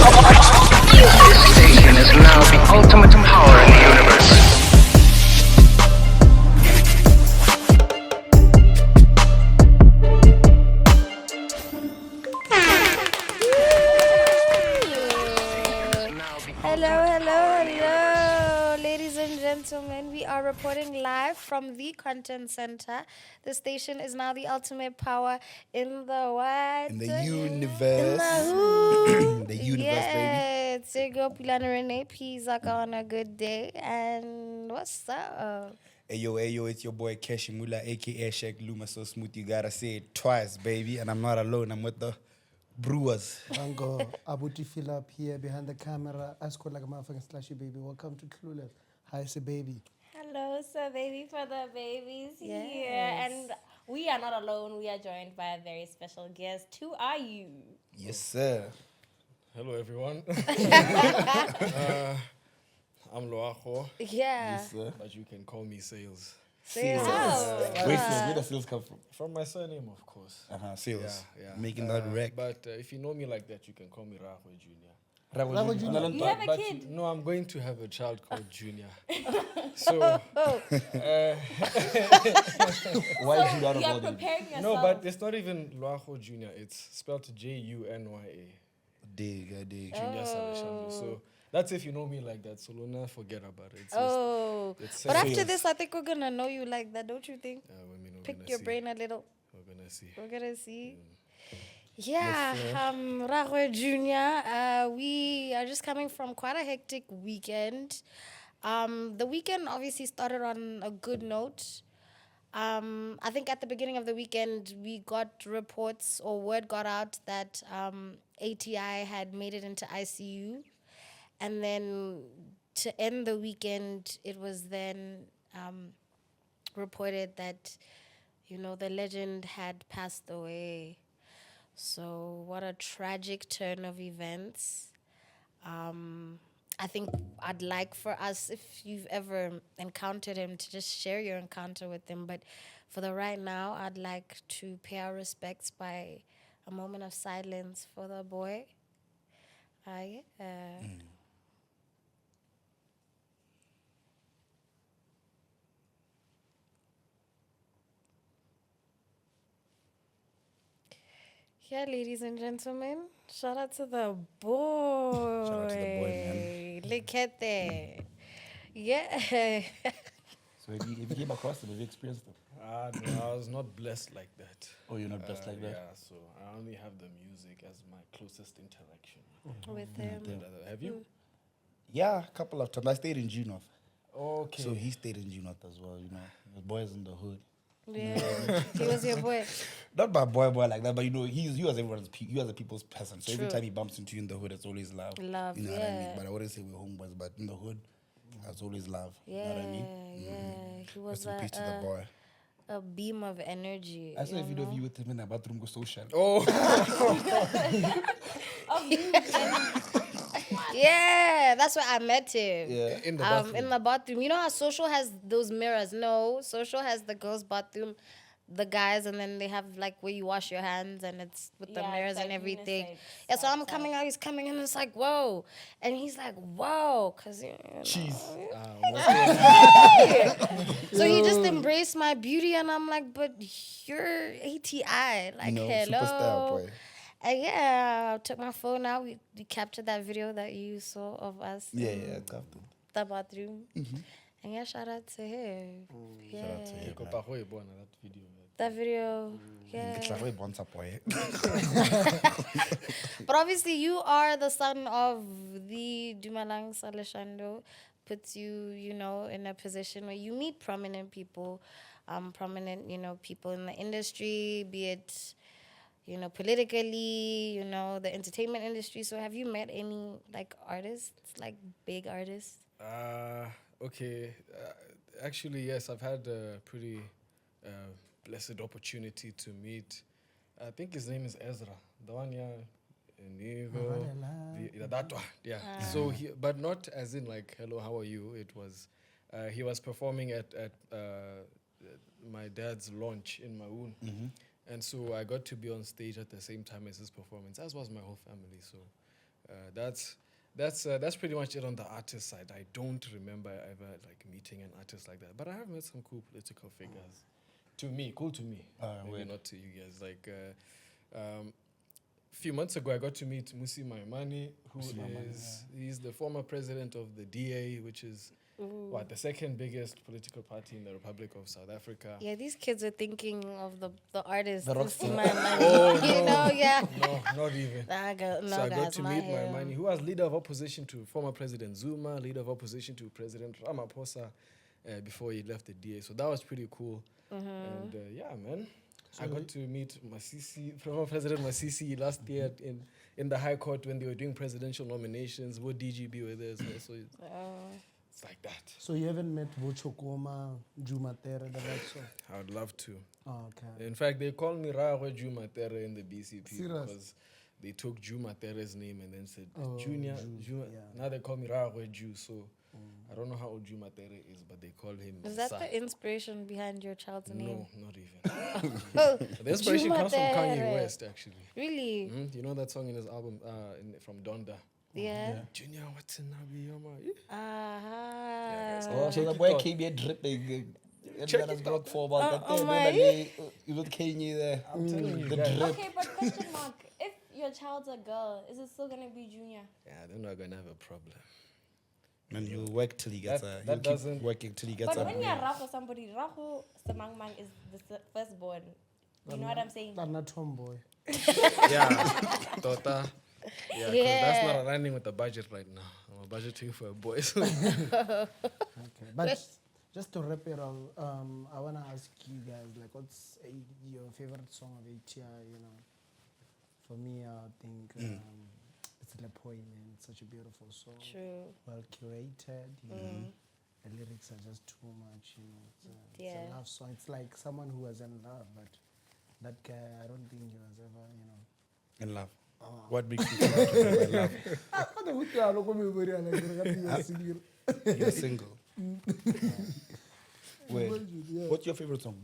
This station is now the ultimate power in the universe. Hello, ladies and gentlemen. We are reporting live from the Content Center. The station is now the ultimate power in the what? In the universe. In the who? The universe, baby. Yeah, it's your girl Pulane Renne. Peace on a good day. And what's up? Ayo, it's your boy Cashy, Muller, aka Shaq Luma. So smooth, you gotta say it twice, baby. And I'm not alone, I'm with the Brewers. Bango, Abuti Philip here behind the camera. I scored like a motherfucking Slushy, baby. Welcome to CLUELESS. Hi, say baby. Hello, so baby for the babies Yes. here. And we are not alone. We are joined by a very special guest. Who are you? Yes, sir. Hello, everyone. I'm Loago, Yeah. Yes, sir. but you can call me Sales. Sales. Where does sales come from? From my surname, of course. Sales. Yeah. Making that wreck. But if you know me like that, you can call me Rahwe Junior. Rahwe Junior. You have a kid? No, I'm going to have a child called Junior. So, Why Junior out of You all are them? preparing yourself. no, but it's not even Loago Junior. It's spelled Junya. Dig. Junior Saleshando. So that's if you know me like that. So Luna, forget about it. It's Oh. It's But after sales. this, I think we're going to know you like that, don't you think? we're Pick gonna your see. brain a little. We're gonna see. We're gonna see. Yeah, Rahwe Junior. We are just coming from quite a hectic weekend. The weekend obviously started on a good note. I think at the beginning of the weekend, we got reports or word got out that ATI had made it into ICU. And then to end the weekend, it was then reported that, the legend had passed away. So what a tragic turn of events. I think I'd like for us, if you've ever encountered him, to just share your encounter with him. But for the right now, I'd like to pay our respects by a moment of silence for the boy. Yeah, ladies and gentlemen, shout out to the boy. Shout out to the boy, man. Look at that. Yeah. So if you came across them, have you experienced them? No, I was not blessed like that. Oh, you're not blessed like that? Yeah, so I only have the music as my closest interaction. With him. Have you? Yeah, a couple of times. I stayed in G North. Okay. So he stayed in G North as well, The boys in the hood. Yeah. He was your boy. Not my boy like that, but he was everyone's he was a people's person. So every True. time he bumps into you in the hood, it's always love. Love, You know what I mean? yeah. But I wouldn't say we're homeboys, but in the hood, it's always love. Yeah, You know what I mean? yeah. He was Rest in peace to the boy. a beam of energy. I saw a you video of know? you with him in the bathroom go social. Oh, Yeah, that's where I met him. Yeah. in the bathroom. In the bathroom. You know how Social has those mirrors? No, Social has the girls' bathroom, the guys, and then they have like where you wash your hands, and it's with the Yeah, mirrors it's and like everything. unisex Yeah, so I'm outside. coming out, he's coming in, and it's like, whoa. And he's like, whoa, because, Cheese. So he just embraced my beauty, and I'm like, but you're ATI. Like, hello. Superstar boy. And yeah, I took my phone out. We captured that video that you saw of us Yeah, in got them. the bathroom. And yeah, shout out to him. Yeah. Shout out to him. Kopahoe bona, that video. That video, yeah. It's like we want a boy. But obviously, you are the son of the Loago Saleshando. Puts you, in a position where you meet prominent people, people in the industry, be it, politically, the entertainment industry. So have you met any, artists, big artists? Okay. Actually, yes, I've had a pretty blessed opportunity to meet. I think his name is Ezra. The one, that one, yeah. So, but not as in like, hello, how are you? It was, he was performing at my dad's launch in Maun. And so I got to be on stage at the same time as his performance, as was my whole family. So That's pretty much it on the artist side. I don't remember ever like meeting an artist like that, but I have met some cool political figures. To me, cool to me. Maybe weird. not to you guys. Like a few months ago, I got to meet Musi Maimane, he's the former president of the DA, which is the second biggest political party in the Republic of South Africa. Yeah, these kids are thinking of the artist. The rock This is star. my money. You know, yeah. No, not even. Nah, So I got guys, to my meet hair. Maimane, who was leader of opposition to former President Zuma, leader of opposition to President Ramaphosa before he left the DA. So that was pretty cool. And yeah, man. I got to meet former President Masisi last year in the High Court when they were doing presidential nominations. What DGB were there. So it's like that. So you haven't met Bochokoma, Jumatere, the likes of? I would love to. Oh, okay. In fact, they call me Ragwe Jumatere in the BCP Serious? because they took Jumatere's name and then said Oh, Junior. Ju, yeah. Now they call me Ragwe Ju. So I don't know how old Jumatere is, but they call him. Is that Sa. the inspiration behind your child's name? No, not even. Oh, The inspiration comes from Kanye Jumatere. West, actually. really? You know that song in his album from Donda? Yeah. Junior, what's in Nabi Yama? Ah. Oh, so the boy came here dripping. Check And it got 4 months. oh Then my. you with Kanye there. I'm telling you The guys. drip. Okay, but question mark. If your child's a girl, is it still gonna be Junior? Yeah, they're not going to have a problem. Man, you'll work till he gets That he'll keep doesn't- working till he gets But a when you're Raho somebody, Raho Semangmang is the firstborn. You know what I'm saying? I'm not tomboy. Yeah, Tota. Yeah, 'cause that's Yeah. not running with the budget right now. I'm budgeting for a boy. Okay. But just to wrap it up, I want to ask you guys, like, what's your favorite song of ATI, you know? For me, I think it's Le Poi, man. It's such a beautiful song. True. Well curated, you know. The lyrics are just too much, you know. It's Yeah. a love song. It's like someone who was in love, but that guy, I don't think he was ever, you know. in love. What makes you think about love? You're single. Wait, what's your favorite song?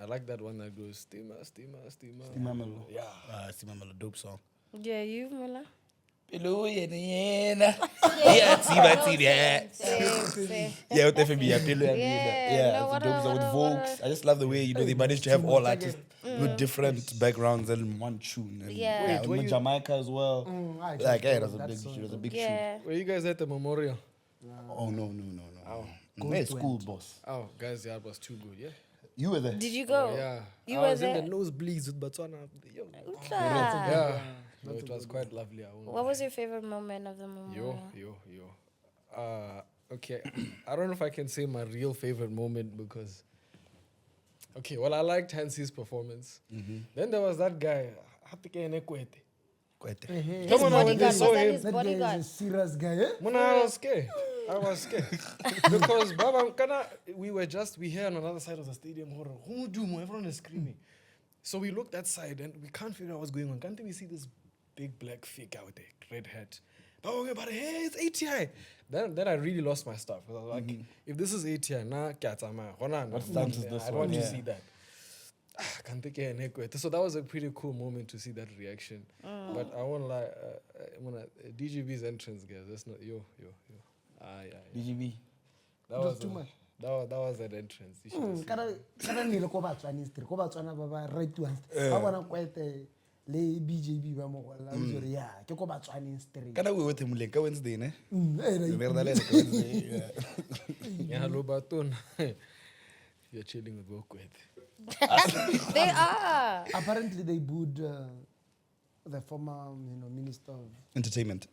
I like that one that goes, Steamer, Steamer, Steamer. Stimamelo. Yeah. Stimamelo, dope song. Yeah, you, Muller? Yeah, Say. yeah, with FMB, yeah, Yeah, no, the what dope a- song with what a- Volks. I just love the way, they managed to have all artists with different backgrounds and one tune. And Yeah. Wait, were with you- Jamaica as well. Like, hey, it was a big shoot. Yeah. Were you guys at the memorial? Oh, no. Hey, school, boss. Oh, guys, yeah, it was too good, yeah? You were there. Did you go? Oh, yeah. You I were was there? in the nosebleeds with Botswana. Yo. Utla. Yeah. No, it was quite lovely. I won't What lie. was your favorite moment of the memorial? Yo. Okay. I don't know if I can say my real favorite moment because. Okay, well, I liked Hansi's performance. Then there was that guy. Quite. His Come on, now, when bodyguard. they Was saw that him, his That guy bodyguard? is a serious guy, eh? Mona, I was scared. Because Baba, we here on another side of the stadium. Everyone is screaming. So we looked that side and we can't figure out what's going on. Can't we see this big black figure with a red hat? But hey, it's ATI. Then I really lost my stuff. I was like, if this is ATI, What stance is this I one? want to Yeah. see that. So that was a pretty cool moment to see that reaction. But I won't lie, DGB's entrance, guys, that's not yo. Yeah. DGB. That was too much. That was an entrance. You should have seen it. Kana nile ko Batswana history, ko Batswana ba ba right ones. Ba bona kwete le BJB ba mo golla gore ya, ke ko Batswana history. Kana we with him like Wednesday, ne? Eh, Wednesday. Yeah, hello, Baton. You're chilling with Bokwet. They are. Apparently they booed the former, minister of Entertainment.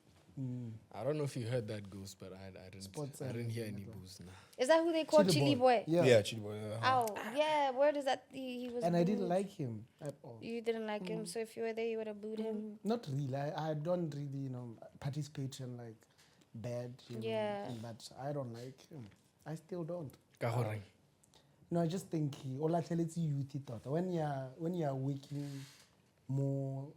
I don't know if you heard that, Ghost, but I Sports, didn't hear any booze. Nah. Is that who they call Chili Boy? Yeah. Chidi boy. Oh, yeah. Where does that? He was. And I didn't booed. like him at all. You didn't like him, so if you were there, you would have booed him. Not really. I don't really, participate in like bad, Yeah. but I don't like him. I still don't. Kahoreng. No, I just think it's youth thought. When you're working more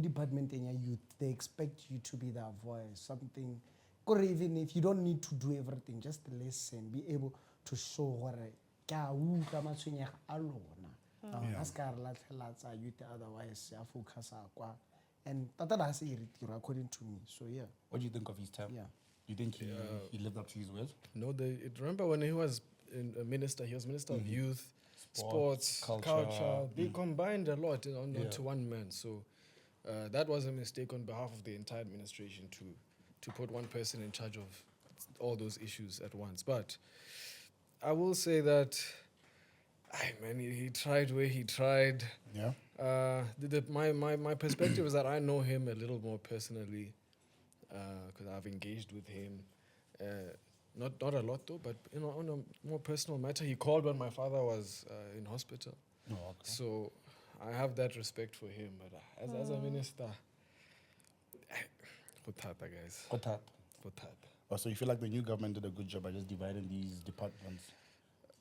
department in your youth, they expect you to be their voice, something. Or even if you don't need to do everything, just listen, be able to show what otherwise I focus And Tata has a retiro, according to me. So yeah, What do you think of his term? yeah. You think he lived up to his word? No, remember when he was a minister, he was Minister of Youth, Sports, Culture. Culture. They combined a lot onto one man. So that was a mistake on behalf of the entire administration to put one person in charge of all those issues at once. But I will say that, he tried where he tried. Yeah. My perspective is that I know him a little more personally because I've engaged with him. Not a lot though, but on a more personal matter, he called when my father was in hospital. Oh, okay. So I have that respect for him. But as a minister, Kgosithebe, guys. Kgosithebe. Kgosithebe. Oh, so you feel like the new government did a good job by just dividing these departments,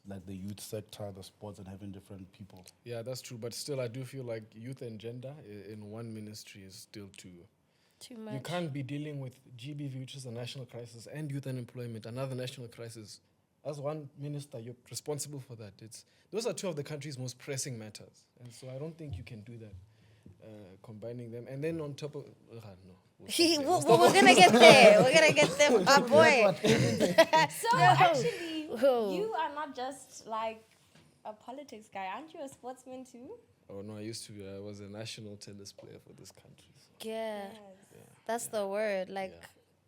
like the youth sector, the sports, and having different people? Yeah, that's true. But still, I do feel like youth and gender in one ministry is still too much. You can't be dealing with GBV, which is a national crisis, and youth unemployment, another national crisis. As one minister, you're responsible for that. Those are two of the country's most pressing matters. And so I don't think you can do that, combining them. And then on top of... We're going to get there. We're going to get there, my boy. So actually, you are not just like a politics guy. Aren't you a sportsman too? Oh, no, I was a national tennis player for this country. So. Yeah. That's the word. Like,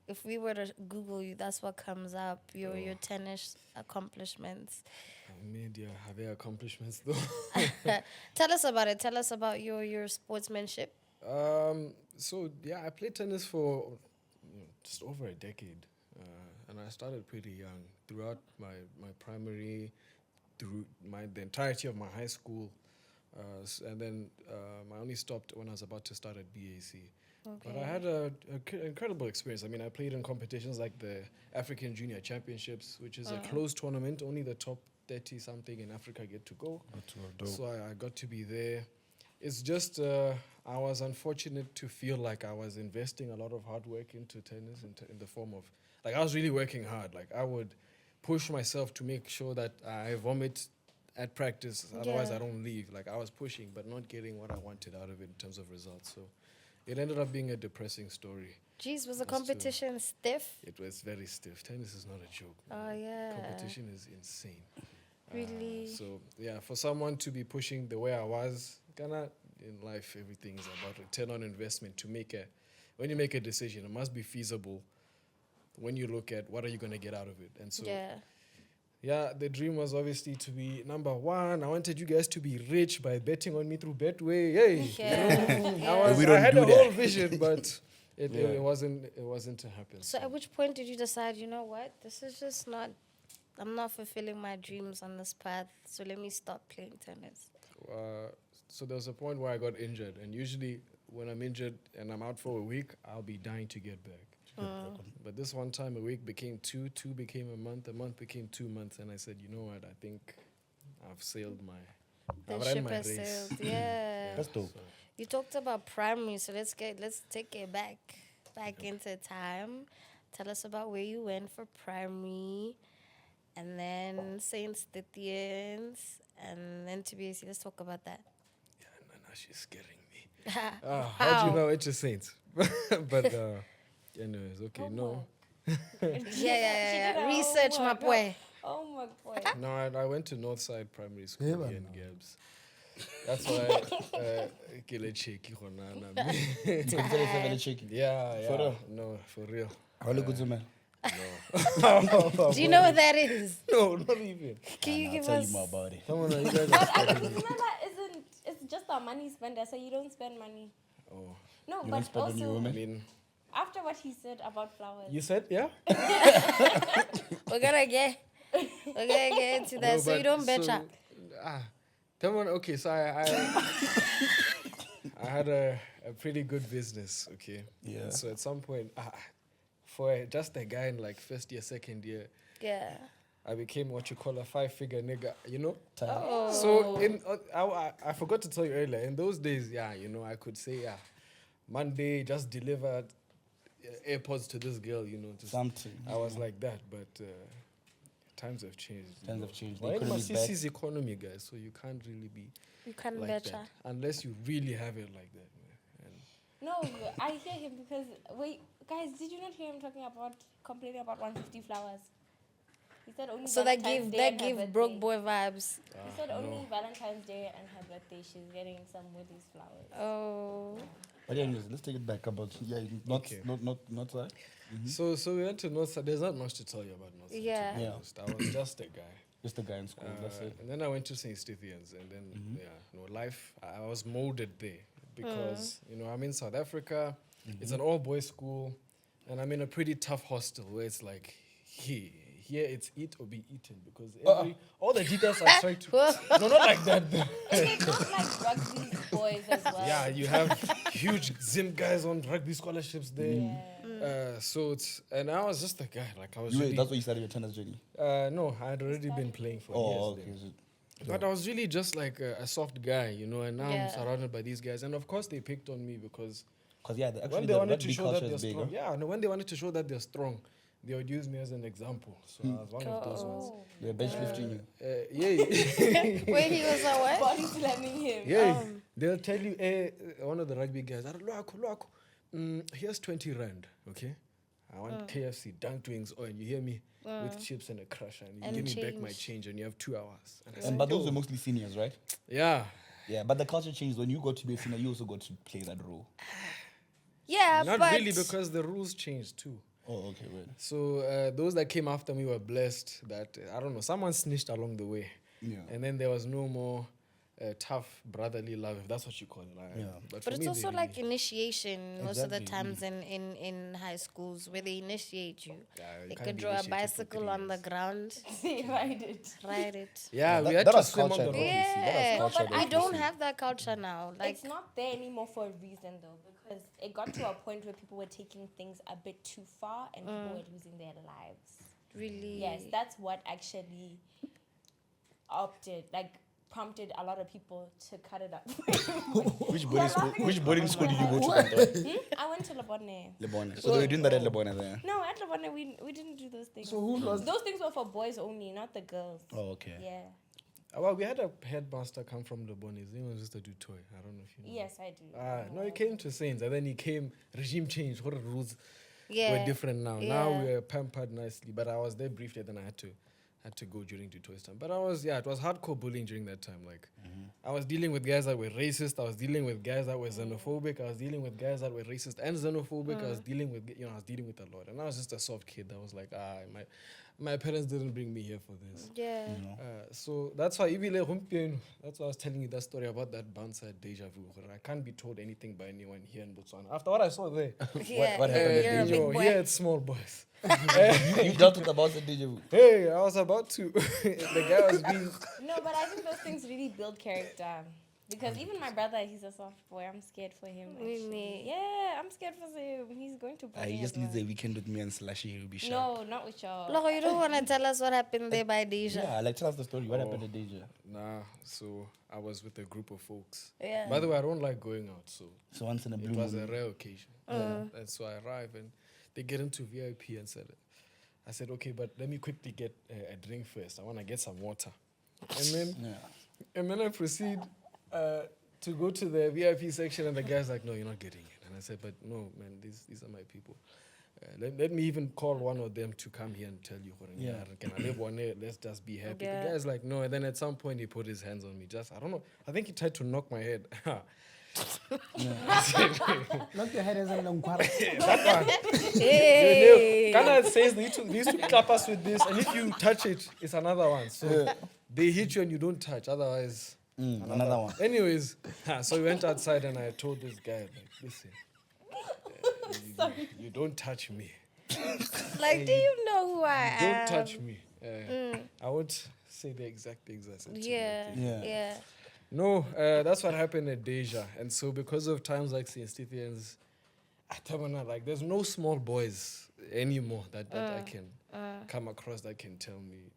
if we were to Google you, that's what comes up. Your tennis accomplishments. Have their accomplishments though. Tell us about it. Tell us about your sportsmanship. So I played tennis for just over a decade, and I started pretty young. Throughout my primary, through the entirety of my high school, and then I only stopped when I was about to start at BAC. Okay. But I had an incredible experience. I mean, I played in competitions like the African Junior Championships, which is a closed tournament. Only the top 30-something in Africa get to go. So I got to be there. It's just I was unfortunate to feel like I was investing a lot of hard work into tennis in the form of... Like, I was really working hard. Like, I would push myself to make sure that I vomit at practice. Otherwise, I don't leave. Like, I was pushing, but not getting what I wanted out of it in terms of results. So it ended up being a depressing story. Jeez, was the competition stiff? It was very stiff. Tennis is not a joke. Oh, yeah. Competition is insane. Really? So, for someone to be pushing the way I was, kinda in life, everything is about return on investment. When you make a decision, it must be feasible when you look at what are you going to get out of it. And so, the dream was obviously to be number one. I wanted you guys to be rich by betting on me through Betway. Hey, I had a whole vision, but it wasn't to happen. So at which point did you decide, you know what, this is just not... I'm not fulfilling my dreams on this path, so let me stop playing tennis. So there was a point where I got injured, and usually when I'm injured and I'm out for a week, I'll be dying to get back. But this one time, a week became two became a month became 2 months, and I said, you know what, I think I've sailed the ship has sailed. Yeah. That's dope. So. You talked about primary, so let's take it back into time. Tell us about where you went for primary. And then St. Stithians, and then to BAC. Let's talk about that. Yeah, now she's scaring me. How do you know it's a Saint? But anyways, okay, no. Yeah. Research, my boy. Oh my boy. No, I went to Northside Primary School here in Gabs. That's why Cheeky. Yeah. For real? No, for real. How good man? No. Do you know what that is? No, not even. Can you give I'll us... tell you more about it. Come on, you guys But I think it's just a money spender, so you don't spend money. Oh. No, You don't but spend on your also women? I mean, after what he said about flowers. you said, yeah? We're gonna get into that, No, so you don't betcha. Come on, okay, so I had a pretty good business, okay? Yeah. So at some point, for just a guy in like first year, second year, Yeah. I became what you call a 5-figure nigga, you know? Oh. So I forgot to tell you earlier, in those days, I could say, Monday just delivered AirPods to this girl, Something. I was like that, but times have changed. Times have changed. The Well, economy is back. CC's economy, guys, so you can't really be You can't like betcha. that unless you really have it like that. Man. And No, I hear him because wait, guys, did you not hear him complaining about 150 flowers? He said only So that Valentine's give Day that and her give birthday. broke boy vibes. He said only Valentine's Day and her birthday she's getting some Woolies flowers. Oh. But anyways, let's take it back about Okay. not that. So we went to North Side. There's not much to tell you about North Side. Yeah. To be Yeah. honest. I was just a guy. Just the guy in school. That's it. And then I went to St. Stephen's, and then life. I was molded there because I'm in South Africa. It's an all-boys school, and I'm in a pretty tough hostel where it's like here it's eat or be eaten because all the details are trying to. No, not like that. It's not like rugby boys as well. Yeah, you have huge Zim guys on rugby scholarships there. And I was just a guy. Like I was. That's where you started your tennis journey. No, I had already been playing for years. Oh, okay. then. But I was really just like a soft guy, and now I'm surrounded by these guys. And of course, they picked on me because when they wanted to show that they're strong. When they wanted to show that they're strong, they would use me as an example. So I was one of those ones. They're bench lifting you. Wait, he was a what? Body slamming him. Yeah, they'll tell you, one of the rugby guys, Loago, here's 20 rand, okay? I want KFC, dunked wings, and you hear me with chips and a crusher, and you give me back my change, and you have 2 hours. And I said, But those were mostly seniors, right? yeah. Yeah, but the culture changed. When you got to be a senior, you also got to play that role. Yeah, Not but really, because the rules changed too. Oh, okay, right. So those that came after me were blessed that, I don't know, someone snitched along the way. Yeah. And then there was no more tough brotherly love, if that's what you call it. Like, Yeah. But for it's me, also they like really- initiation most of the Exactly, times in high schools where they initiate you. Yeah, you They can't could be draw a initiated for bicycle 3 on the years. ground, Ride it. ride it. Yeah, we that- had that to was swim on culture, the though. road. Yeah, No, but we don't have that culture now. Like, It's not there anymore for a reason though, because it got to a point where people were taking things a bit too far and people were losing their lives. really. Yes, that's what actually prompted a lot of people to cut it up. Which boarding school did you go to? I went to Lebonne. Lebonne. So they were doing that at Lebonne there. No, at Lebonne we didn't do those things. So who lost? Those things were for boys only, not the girls. Oh, okay. Yeah. Well, we had a headmaster come from the Bonnies. He was just a Dutoy. I don't know if you know. Yes, I do. No, he came to Saints, and then he came, regime change, what the rules Yeah. were different now. Yeah. Now we're pampered nicely, but I was there briefly, then I had to go during Dutoy's time. But it was hardcore bullying during that time. Like, I was dealing with guys that were racist, I was dealing with guys that were xenophobic, I was dealing with guys that were racist and xenophobic, I was dealing with a lot. And I was just a soft kid that was like, my parents didn't bring me here for this. Yeah. So that's why that's why I was telling you that story about that bouncer deja vu. I can't be told anything by anyone here in Botswana. After what I saw there, Yeah, what happened you're a big boy. here it's small boys. You dealt with about the deja vu. Hey, I was about to. The guy was being. No, but I think those things really build character. Because even my brother, he's a soft boy. I'm scared for him. Really? Actually. Yeah, I'm scared for him. He's going to bully He just as needs well. a weekend with me and Slushy. He'll be sharp. No, not with y'all. Logo, you don't want to tell us what happened there by Deja. Yeah, like tell us the story. What happened to Deja? Nah, so I was with a group of folks. Yeah. By the way, I don't like going out, so So once in a it blue was a moon. rare occasion. And so I arrive and they get into VIP and I said, okay, but let me quickly get a drink first. I want to get some water. And then I proceed to go to the VIP section, and the guy's like, no, you're not getting it. And I said, but no, man, these are my people. Let me even call one of them to come here and tell you. Can I live one day? Let's just be happy. Yeah. The guy's like, no. And then at some point, he put his hands on me. I don't know. I think he tried to knock my head. Knock your head as a long quarter. Hey. Ghana says they used to clap us with this, and if you touch it, it's another one. So they hit you and you don't touch. Otherwise, Another one. anyways, so we went outside and I told this guy, like, listen, you don't touch me. Like, do you know who I am? Don't touch me. I won't say the exact things I said. to you. Yeah. No, that's what happened at Deja. And so because of times like St. Stephen's, like there's no small boys anymore that I can come across that can tell me,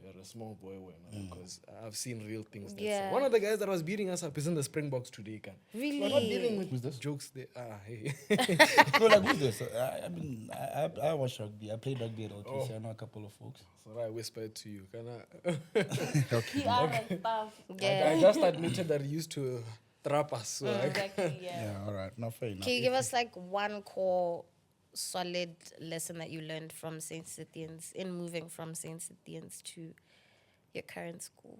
you're a small boy because I've seen real things. Yeah. One of the guys that was beating us up is in the Springboks today. Really? We're not dealing with Who's this? jokes there. Hey. No, like who's this? I mean, I watch rugby. I played rugby at OKC. I know a couple of folks. So I whispered to you. Can I? PR and stuff. Yeah. I just admitted that he used to trap us. So Exactly, yeah. Yeah, all right. No, fair enough. Can you give us like one core solid lesson that you learned from St. Cynthians in moving from St. Cynthians to your current school?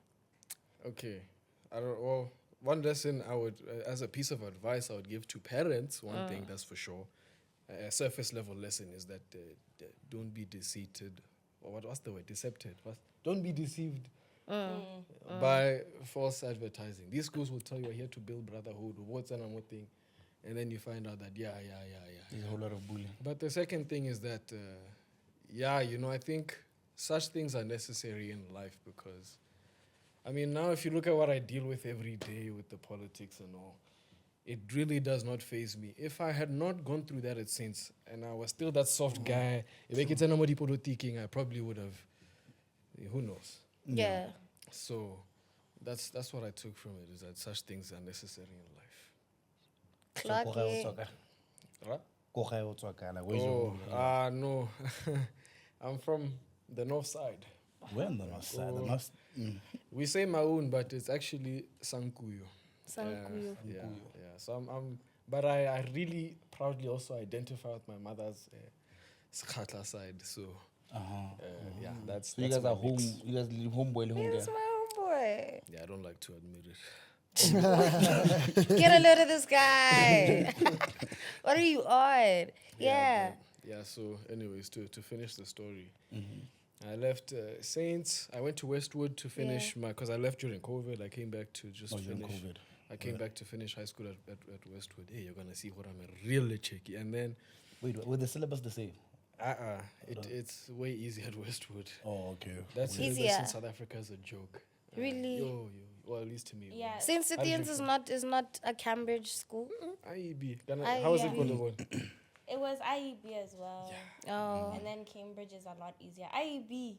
Okay. Well, one lesson I would, as a piece of advice, I would give to parents, one thing that's for sure, a surface level lesson is that don't be deceived, or what's the word? Decepted. Don't be deceived by false advertising. These schools will tell you, we're here to build brotherhood, what's and what thing, and then you find out that, There's a whole lot of bullying. But the second thing is that, I think such things are necessary in life because, I mean, now if you look at what I deal with every day with the politics and all, it really does not faze me. If I had not gone through that at Saints and I was still that soft guy, I probably would have, who knows? Yeah. So that's what I took from it, is that such things are necessary in life. Clarky. Right? Where's your home? No. I'm from the north side. We're on the north side. The north, We say Maun, but it's actually Sankuyo. Sankuyo. Yeah. So but I really proudly also identify with my mother's Skhatla side. So, that's. So you that's guys my are home. mix. You guys live homeboy, home He's girl. my homeboy. Yeah, I don't like to admit it. Get a load of this guy. What are you on? Yeah. Yeah. So, anyways, to finish the story, I left Saints. I went to Westwood to finish because I left during COVID. I came back to just During finish. COVID. I came back to finish high school at Westwood. Hey, you're gonna see what I'm really cheeky. And then, Wait, with the syllabus the same? it's way easier at Westwood. Oh, okay. That's syllabus Easier. in South Africa is a joke. Really? Well, at least to me. Yeah. St. Cynthians is not a Cambridge school. IEB. How was it going to work? It was IEB as well. Oh. And then Cambridge is a lot easier. IEB,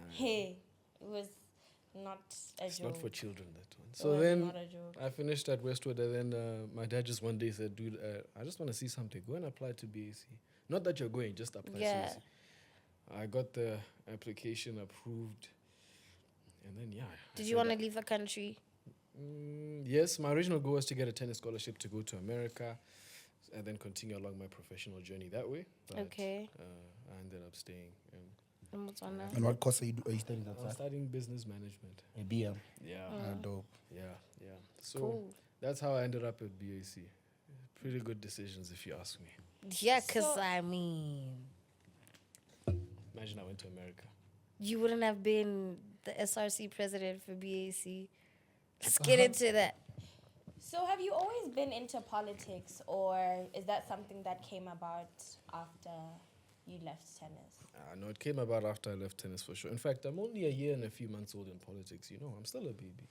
hey, it was not a It's joke. not for children, that one. It So was then not a joke. I finished at Westwood, and then my dad just one day said, dude, I just want to see something. Go and apply to BAC. Not that you're going, just apply. Yeah. Seriously. I got the application approved. And then, Did you want to leave the country? Yes, my original goal was to get a tennis scholarship to go to America and then continue along my professional journey that way. But, Okay. I ended up staying. And what's on now? And what course are you studying I was outside? studying business management. A BM. Yeah. Dope. Yeah. So Cool. that's how I ended up at BAC. Pretty good decisions, if you ask me. Yeah, because I mean, Imagine I went to America. you wouldn't have been the SRC president for BAC. Let's get into that. So have you always been into politics, or is that something that came about after you left tennis? No, it came about after I left tennis for sure. In fact, I'm only a year and a few months old in politics. I'm still a baby.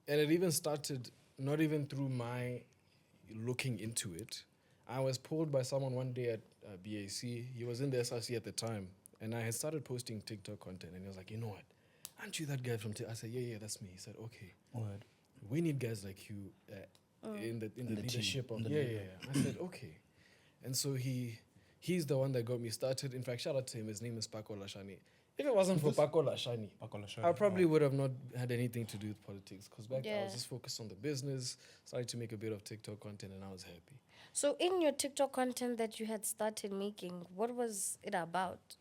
And it even started not even through my looking into it. I was pulled by someone one day at BAC. He was in the SRC at the time, and I had started posting TikTok content, and he was like, you know what? Aren't you that guy from TikTok? I said, yeah, that's me. He said, okay. Word. We need guys like you in the leadership team, of in the leader. I said okay, and so he's the one that got me started. In fact, shout out to him. His name is Paco Lashani. If it wasn't for Paco Lashani, I probably would have not had anything to do with politics, because back then I was just focused on the business, started to make a bit of TikTok content, and I was happy. So in your TikTok content that you had started making, what was it about?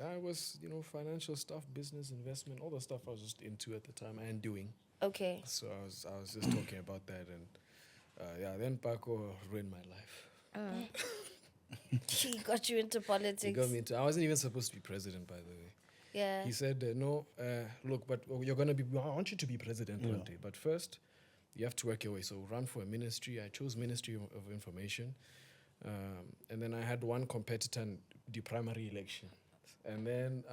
I was, financial stuff, business, investment, all the stuff I was just into at the time and doing. Okay. So I was just talking about that, and then Paco ruined my life. He got you into politics. He got me into. I wasn't even supposed to be president, by the way. Yeah. He said, no, look, but you're gonna be. I want you to be president one day, but first, you have to work your way. So run for a ministry. I chose Ministry of Information, and then I had one competitor in the primary election, and then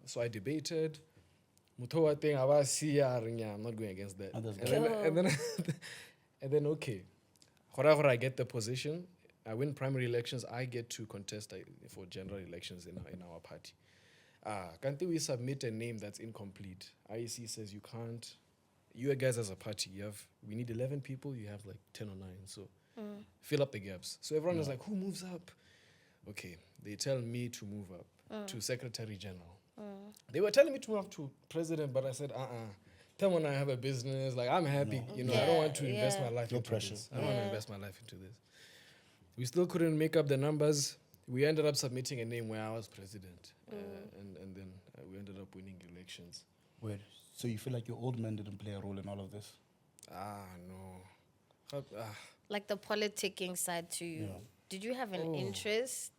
so I debated. Mutowa thing, I'm not going against that. And then okay, wherever I get the position, I win primary elections, I get to contest for general elections in our party. Can't we submit a name that's incomplete? IEC says you can't. You guys as a party, we need 11 people, you have like 10 or 9, so fill up the gaps. So everyone is like, who moves up? Okay, they tell me to move up to Secretary General. They were telling me to move up to president, but I said, Then when I have a business, like I'm happy, you know, I don't want to invest my life No into pressure. this. I don't want to invest my life into this. We still couldn't make up the numbers. We ended up submitting a name where I was president, and then we ended up winning elections. Wait, so you feel like your old man didn't play a role in all of this? No. Like the politicking side too. Yeah. Did you have an interest?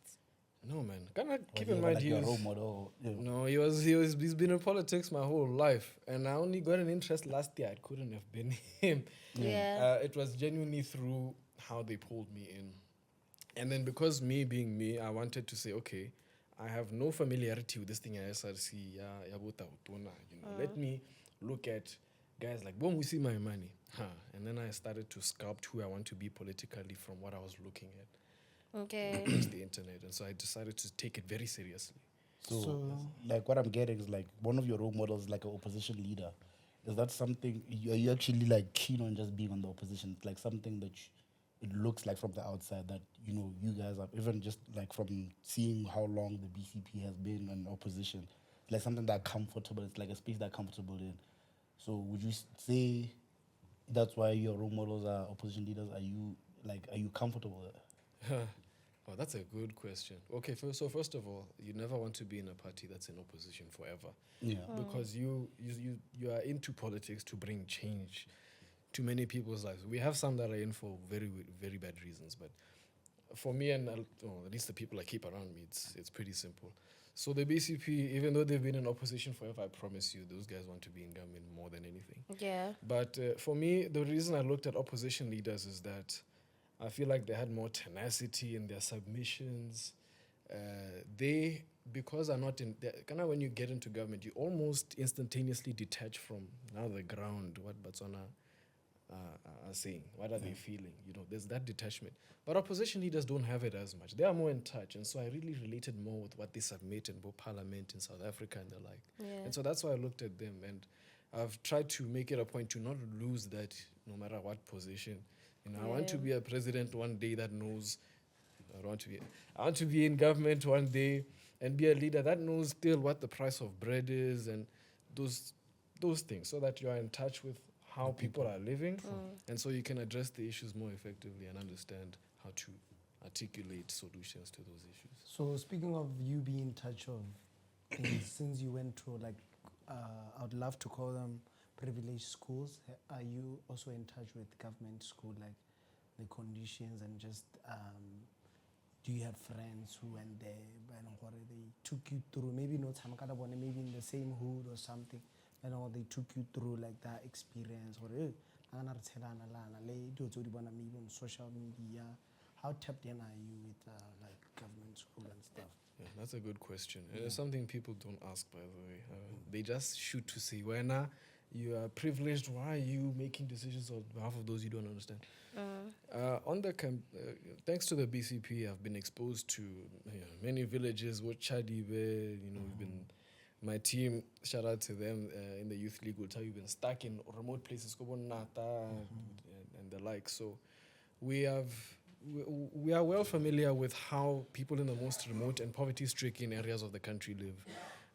No, man. Can I keep Or in you were mind like he your was... role model? Yeah. No, he's been in politics my whole life, and I only got an interest last year. It couldn't have been him. Yeah. It was genuinely through how they pulled me in, and then because me being me, I wanted to say, okay, I have no familiarity with this thing at SRC. Let me look at guys like when we see my money, and then I started to sculpt who I want to be politically from what I was looking at. Okay. Across the internet, and so I decided to take it very seriously. So, like, what I'm getting is like one of your role models, is like an opposition leader. Is that something are you actually like keen on just being on the opposition? It's like something that it looks like from the outside that you know you guys are even just like from seeing how long the BCP has been in opposition, like something that comfortable. It's like a space that comfortable in. So, would you say that's why your role models are opposition leaders? Are you comfortable with it? Oh, that's a good question. Okay, first of all, you never want to be in a party that's in opposition forever. Yeah. Because you are into politics to bring change to many people's lives. We have some that are in for very, very bad reasons, but for me and at least the people I keep around me, it's pretty simple. So the BCP, even though they've been in opposition forever, I promise you, those guys want to be in government more than anything. Yeah. But for me, the reason I looked at opposition leaders is that I feel like they had more tenacity in their submissions. Because are not in... Kind of when you get into government, you almost instantaneously detach from now the ground, what Botswana are saying. What are they feeling? You know, there's that detachment. But opposition leaders don't have it as much. They are more in touch. And so I really related more with what they submit in both parliament in South Africa and the like. Yeah. And so that's why I looked at them. And I've tried to make it a point to not lose that no matter what position. You know, I want to be a president one day that knows. I want to be in government one day and be a leader that knows still what the price of bread is and those things, so that you are in touch with how people are living, and so you can address the issues more effectively and understand how to articulate solutions to those issues. So speaking of you being in touch of things, since you went to like, I would love to call them privileged schools, are you also in touch with government school, like the conditions and just, do you have friends who went there and they took you through, maybe not maybe in the same hood or something, and they took you through like that experience, or maybe on social media? How tapped in are you with like government school and stuff? Yeah, that's a good question. It's something people don't ask, by the way. They just shoot to say, when you are privileged, why are you making decisions on behalf of those you don't understand? On the thanks to the BCP, I've been exposed to many villages. Chadibe, we've been, my team, shout out to them in the youth league, will tell you, we've been stuck in remote places, Nata and the like. So we are well familiar with how people in the most remote and poverty-stricken areas of the country live.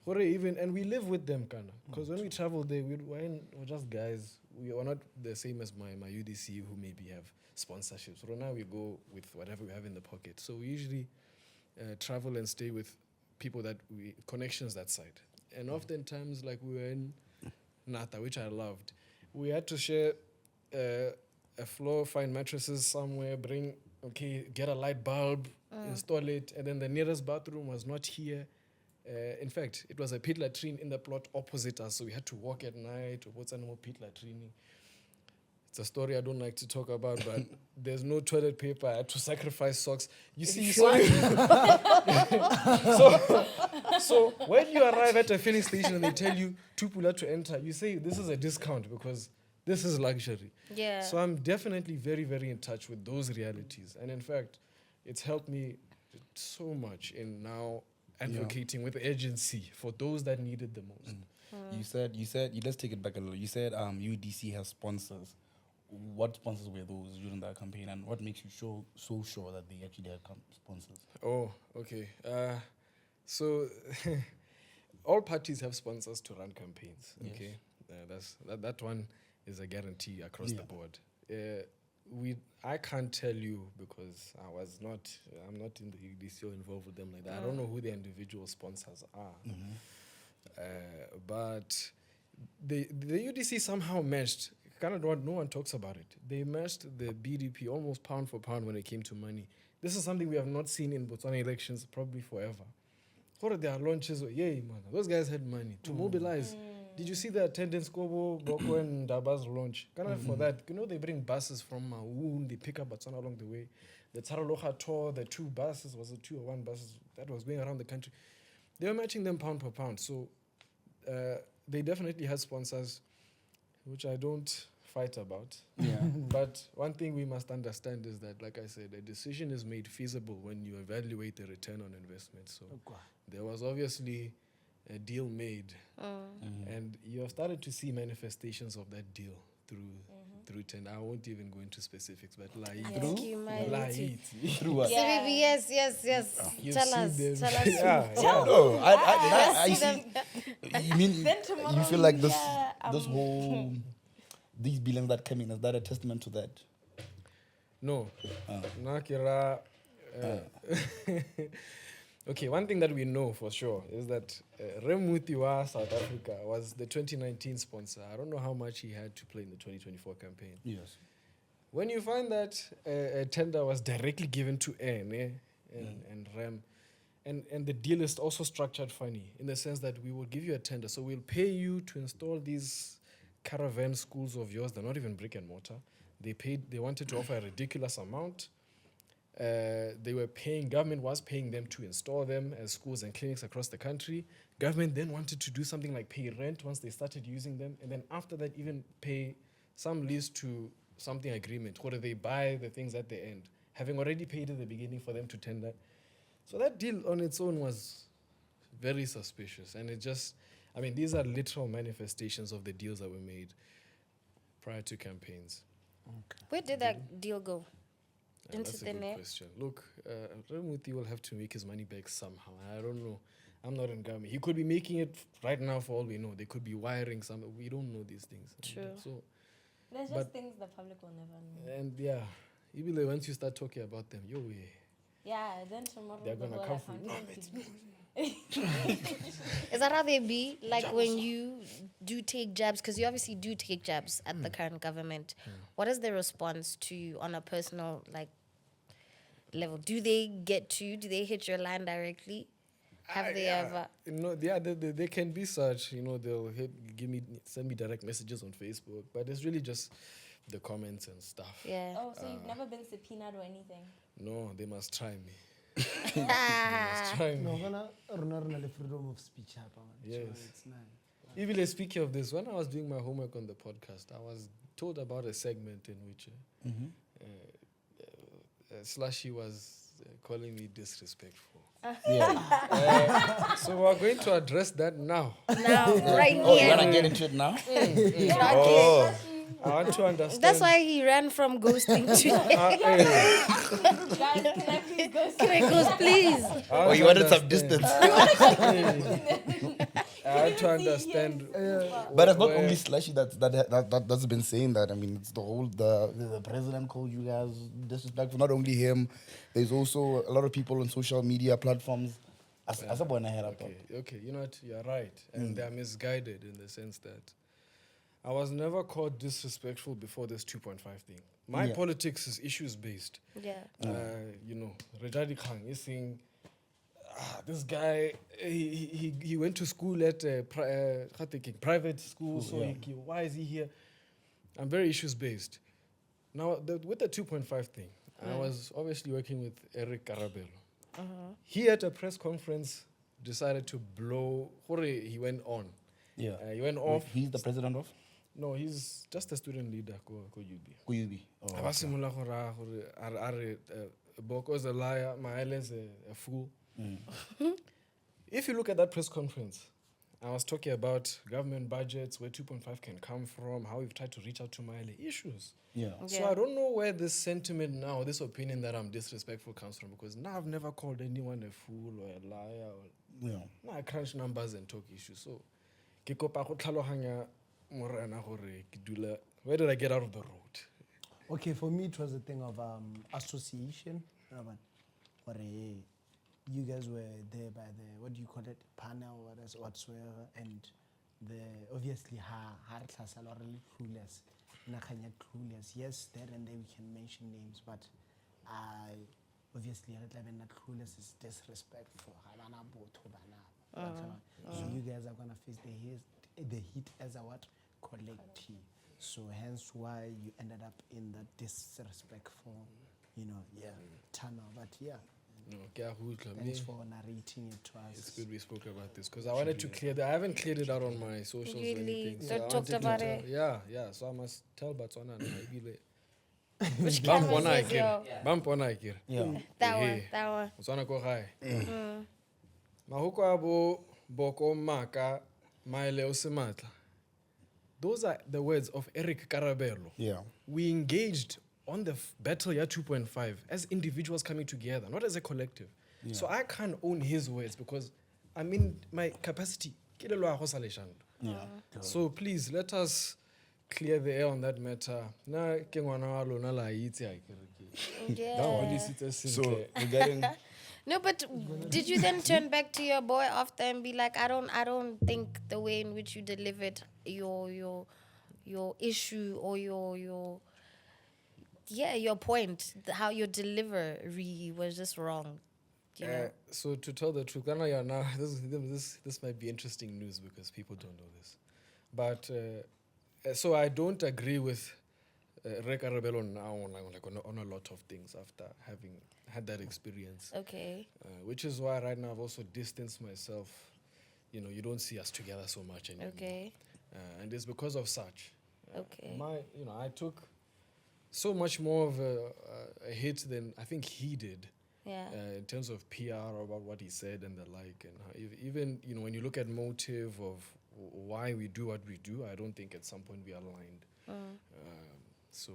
And we live with them, because when we travel there, we're just guys. We are not the same as my UDC, who maybe have sponsorships. So now we go with whatever we have in the pocket. So we usually travel and stay with people connections that side. And oftentimes, like we were in Nata, which I loved, we had to share a floor, find mattresses somewhere, get a light bulb, install it, and then the nearest bathroom was not here. In fact, it was a pit latrine in the plot opposite us, so we had to walk at night. What's animal pit latrine? It's a story I don't like to talk about, but there's no toilet paper. I had to sacrifice socks. You see, so when you arrive at a filling station and they tell you 2 pula to enter, you say this is a discount because this is luxury. Yeah. So I'm definitely very, very in touch with those realities, and in fact, it's helped me so much in now advocating with urgency for those that need it the most. You said, let's take it back a little. You said UDC has sponsors. What sponsors were those during that campaign, and what makes you so sure that they actually had sponsors? Oh, okay. So all parties have sponsors to run campaigns, okay? That one is a guarantee across the board. I can't tell you because I'm not in the UDC or involved with them like that. I don't know who the individual sponsors are. But the UDC somehow matched, kind of what no one talks about it. They matched the BDP almost pound for pound when it came to money. This is something we have not seen in Botswana elections probably forever. What are their launches? Yay, man. Those guys had money to mobilize. Did you see the attendance, Kobo, Boko, and Daba's launch? Kind of for that, they bring buses from Maun, they pick up Botswana along the way. The Tsaraloha tour, the 2 buses, was it 2 or 1 buses that was going around the country? They were matching them pound per pound. So they definitely had sponsors, which I don't fight about. Yeah. But one thing we must understand is that, like I said, a decision is made feasible when you evaluate the return on investment. So there was obviously a deal made, and you have started to see manifestations of that deal through tender. I won't even go into specifics, but Through what? Yes. Tell us. No, I see. You mean you feel like this whole these billions that came in, is that a testament to that? No. Nakira. Okay, one thing that we know for sure is that Remutiwa South Africa was the 2019 sponsor. I don't know how much he had to play in the 2024 campaign. Yes. When you find that a tender was directly given to Renne and Rem, and the deal is also structured funny in the sense that we will give you a tender, so we'll pay you to install these caravan schools of yours. They're not even brick and mortar. They wanted to offer a ridiculous amount. Government was paying them to install them as schools and clinics across the country. Government then wanted to do something like pay rent once they started using them, and then after that even pay some lease to something agreement, whether they buy the things at the end, having already paid at the beginning for them to tender. So that deal on its own was very suspicious, and these are literal manifestations of the deals that were made prior to campaigns. Okay. Where did that deal go? That's a good question. Look, Remuthi will have to make his money back somehow. I don't know. I'm not in government. He could be making it right now for all we know. They could be wiring some. We don't know these things. True. So there's just things the public will never know. And even like once you start talking about them, Then tomorrow they're gonna come for you. Is that how they be? Like when you do take jabs, because you obviously do take jabs at the current government. What is their response to you on a personal level? Do they hit your line directly? Have they ever? They can be such. They'll send me direct messages on Facebook, but it's really just the comments and stuff. Yeah. Oh, so you've never been subpoenaed or anything? No, they must try me. No, freedom of speech. Yes. So it's nice. Even speaking of this, when I was doing my homework on the podcast, I was told about a segment in which Slushy was calling me disrespectful. So we're going to address that now. Right Oh, you here. want to get into it now? I want to understand. That's why he ran from ghosting to. Guys, can I please go? Can I ghost, please? Oh, you wanted some distance. I want to understand. But it's not only Slushy that's been saying that. I mean, it's the whole the president called you guys disrespectful. Not only him, there's also a lot of people on social media platforms. Okay, you know what? You're right, and they're misguided in the sense that I was never called disrespectful before this 2.5 thing. My politics is issues based. Yeah. Rejadi Khan is saying, this guy, he went to school at private school, why is he here? I'm very issues based. Now, with the 2.5 thing, I was obviously working with Eric Karabelo. He at a press conference decided to blow. He went on. Yeah. He went off. He's the president of? No, he's just a student leader. UB. Boko is a liar. Maele is a fool. If you look at that press conference, I was talking about government budgets, where 2.5 can come from, how we've tried to reach out to Maele, issues. So I don't know where this sentiment now, this opinion that I'm disrespectful comes from, because now I've never called anyone a fool or a liar. Now I crunch numbers and talk issues. So, Morena gore ke dula- where did I get out of the road? Okay, for me it was a thing of association. Or you guys were there by the, what do you call it, panel or whatsoever, and the obviously clueless. Nakanya clueless. Yes, there and there we can mention names, but I obviously clueless is disrespectful. So you guys are gonna face the heat as a what? Collective. So hence why you ended up in that disrespectful, tunnel. But yeah, No, ke a go utlwa, thanks mme for narrating it to it's us. good we spoke about this because I wanted to clear that. I haven't cleared it out on my socials or Really? anything. So I talked wanted to about tell- it? Yeah. So I must tell Batswana. Which Bam cameras pona is your? akere. Bam pona akere. Yeah. That one. Ehe. That one. Botswana ko gae. Mahoko a bo boko maka maele o se matla. Those are the words of Eric Karabelo. Yeah. We engaged on the battle year 2.5 as individuals coming together, not as a collective. So I can't own his words because I'm in my capacity. Ke Loago Saleshando. Yeah. So please let us clear the air on that matter. Na ke ngwana wa lona la itse a kere ke. Yeah. Ba hodisitse So sentle. regarding No, but did you then turn back to your boy after and be like, I don't think the way in which you delivered your issue or your point, how your delivery was just wrong. You know? So to tell the truth, Ghana, yeah, now this might be interesting news because people don't know this. But so I don't agree with Reka Rebello now on a lot of things after having had that experience. Okay. Which is why right now I've also distanced myself. You know, you don't see us together so much anymore. Okay. And it's because of such. Okay. I took so much more of a hit than I think he did. Yeah. In terms of PR about what he said and the like, and how even when you look at motive of why we do what we do, I don't think at some point we aligned. So,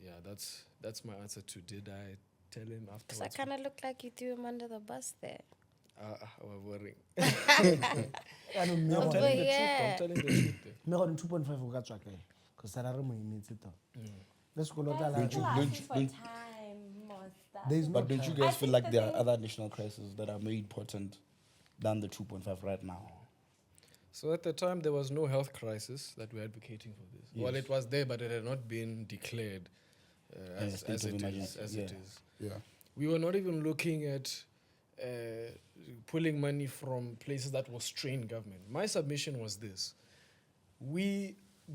yeah, that's my answer to did I tell him Because I afterwards? kind of looked like you threw him under the bus there. We're worrying. I don't know. I'm Oh, telling the yeah. truth. I'm telling the truth. There. Me on 2.5 o ka tswa kae? 'Cause salary mo emetse to. Let's go Guys, look people at are don't asking you- for don't- time, monster. There's no But don't you time. guys I feel think like that there are they- other national crises that are more important than the 2.5 right now? So at the time, there was no health crisis that we're advocating for this. Well, Yes. it was there, but it had not been declared as state of it is. emergency, As yeah. it is. Yeah. We were not even looking at pulling money from places that will strain government. My submission was this.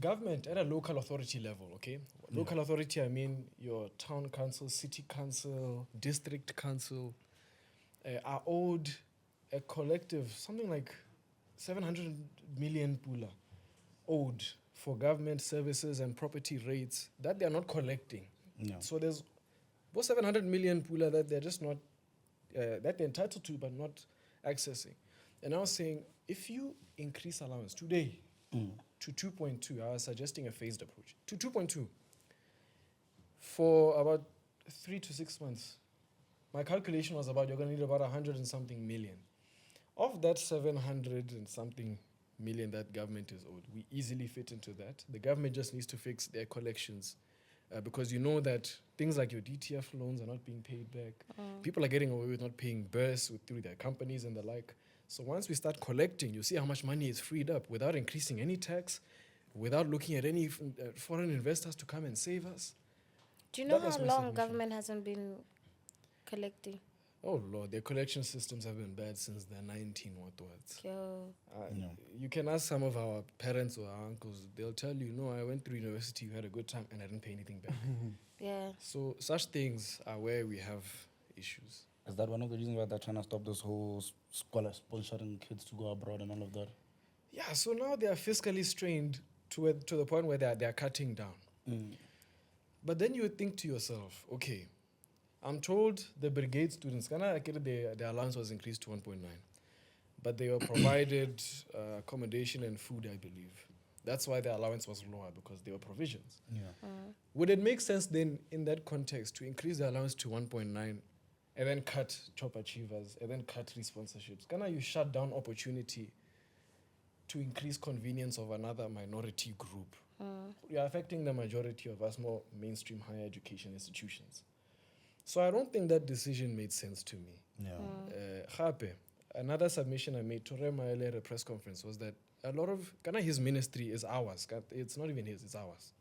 Government at a local authority level, okay? Local authority, I mean your town council, city council, district council, are owed a collective, something like 700 million pula owed for government services and property rates that they are not collecting. Yeah. So there's about 700 million pula that they're just not, that they're entitled to but not accessing. And I was saying, if you increase allowance today to 2.2, I was suggesting a phased approach, to 2.2 for about 3 to 6 months. My calculation was about, you're going to need about 100 and something million. Of that 700 and something million that government is owed, we easily fit into that. The government just needs to fix their collections because you know that things like your DTF loans are not being paid back. People are getting away with not paying bursts through their companies and the like. So once we start collecting, you see how much money is freed up without increasing any tax, without looking at any foreign investors to come and save us. Do you know That was how my long submission. government hasn't been collecting? Oh Lord, their collection systems have been bad since the 19 what. Yo. You can ask some of our parents or our uncles, they'll tell you, no, I went through university, you had a good time, and I didn't pay anything back. Yeah. So such things are where we have issues. Is that one of the reasons why they're trying to stop this whole scholar sponsoring kids to go abroad and all of that? Yeah, so now they are fiscally strained to the point where they are cutting down. But then you would think to yourself, okay, I'm told the brigade students, their allowance was increased to 1.9, but they were provided accommodation and food, I believe. That's why the allowance was lower, because there were provisions. Yeah. Would it make sense then, in that context, to increase the allowance to 1.9 and then cut top achievers and then cut responsorships? You shut down opportunity to increase convenience of another minority group, you're affecting the majority of us more mainstream higher education institutions. So I don't think that decision made sense to me. Gape, another submission I made to Renne at a press conference was that a lot of his ministry is ours. It's not even his, it's ours.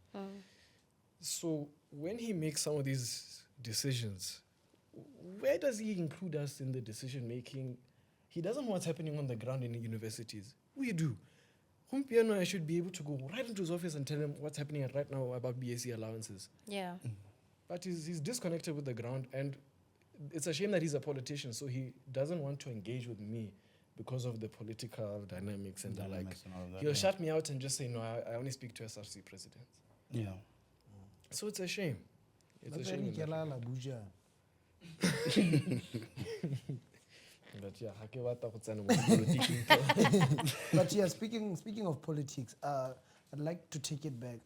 So when he makes some of these decisions, where does he include us in the decision making? He doesn't know what's happening on the ground in the universities. We do. Humpiano, I should be able to go right into his office and tell him what's happening right now about BSc allowances. Yeah. But he's disconnected with the ground, and it's a shame that he's a politician, so he doesn't want to engage with me because of the political dynamics and the like. And all that, He'll shut me out and just say, no, I only speak to SRC presidents. Yeah. So it's a shame. It's a But shame. then in that Kelala regard. Buja. But yeah, ha ke batla go tsena mo dipolotiking. But yeah, speaking of politics, I'd like to take it back.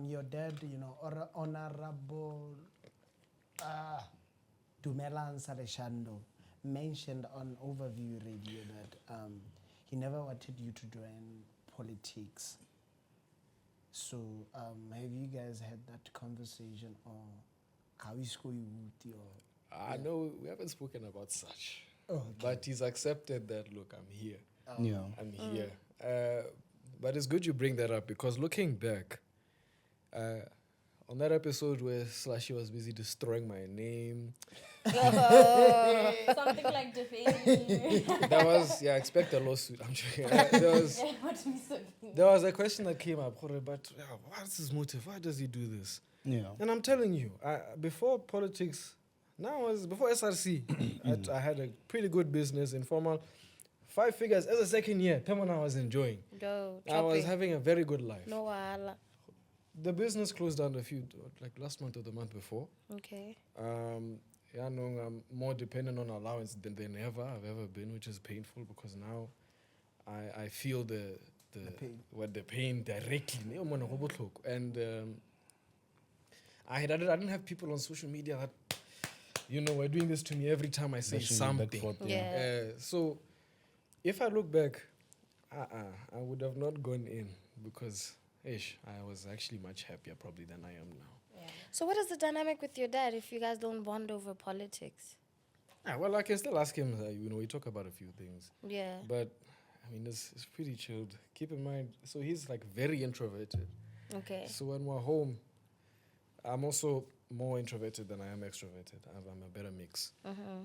Your dad, Honorable Dumelan Saleshando mentioned on Overview Radio that he never wanted you to join politics. So have you guys had that conversation, or Kawisko Yuti, or? No, we haven't spoken about such. Oh, okay. But he's accepted that, look, I'm here. Yeah. I'm here. But it's good you bring that up, because looking back, on that episode where Slushy was busy destroying my name, Something like defaming. that was, expect a lawsuit. I'm joking. There was a question that came up, but what's his motive? Why does he do this? Yeah. And I'm telling you, before politics, before SRC, I had a pretty good business, informal, 5 figures as a second year. Time when I was enjoying. I was having a very good life. No wala. The business closed down last month or the month before. Okay. I'm more dependent on allowance than I've ever been, which is painful, because now I feel the pain directly. And I didn't have people on social media that, were doing this to me every time I say something. So if I look back, I would have not gone in, because I was actually much happier probably than I am now. So what is the dynamic with your dad if you guys don't bond over politics? Well, I can still ask him. We talk about a few things. Yeah. But it's pretty chilled. Keep in mind, so he's very introverted. Okay. So when we're home, I'm also more introverted than I am extroverted. I'm a better mix.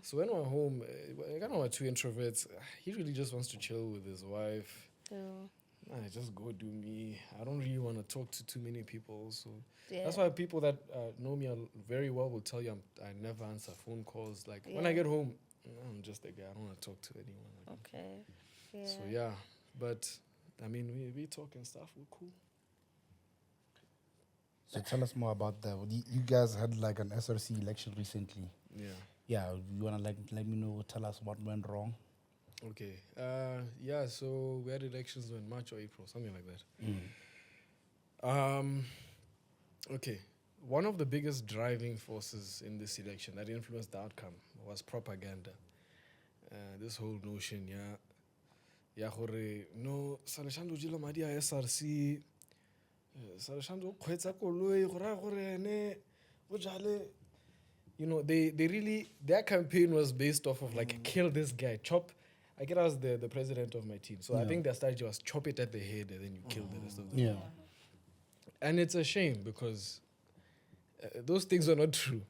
So when we're home, we're 2 introverts. He really just wants to chill with his wife. I just go do me. I don't really want to talk to too many people. So that's why people that know me very well will tell you I never answer phone calls. When I get home, I'm just a guy. I don't want to talk to anyone. Okay. Yeah. So but we talk and stuff. We're cool. So tell us more about that. You guys had an SRC election recently. Yeah. Yeah, you wanna let me know? Tell us what went wrong. Okay. So we had elections in March or April, something like that. Okay. One of the biggest driving forces in this election that influenced the outcome was propaganda. This whole notion, no, Saleshando jila madi a SRC, Saleshando kgwetsa koloi, gora Renne, go jale. They really, their campaign was based off of kill this guy, chop. I was the president of my team. So I think their strategy was chop it at the head and then you kill the rest of them. Yeah. And it's a shame, because those things are not true.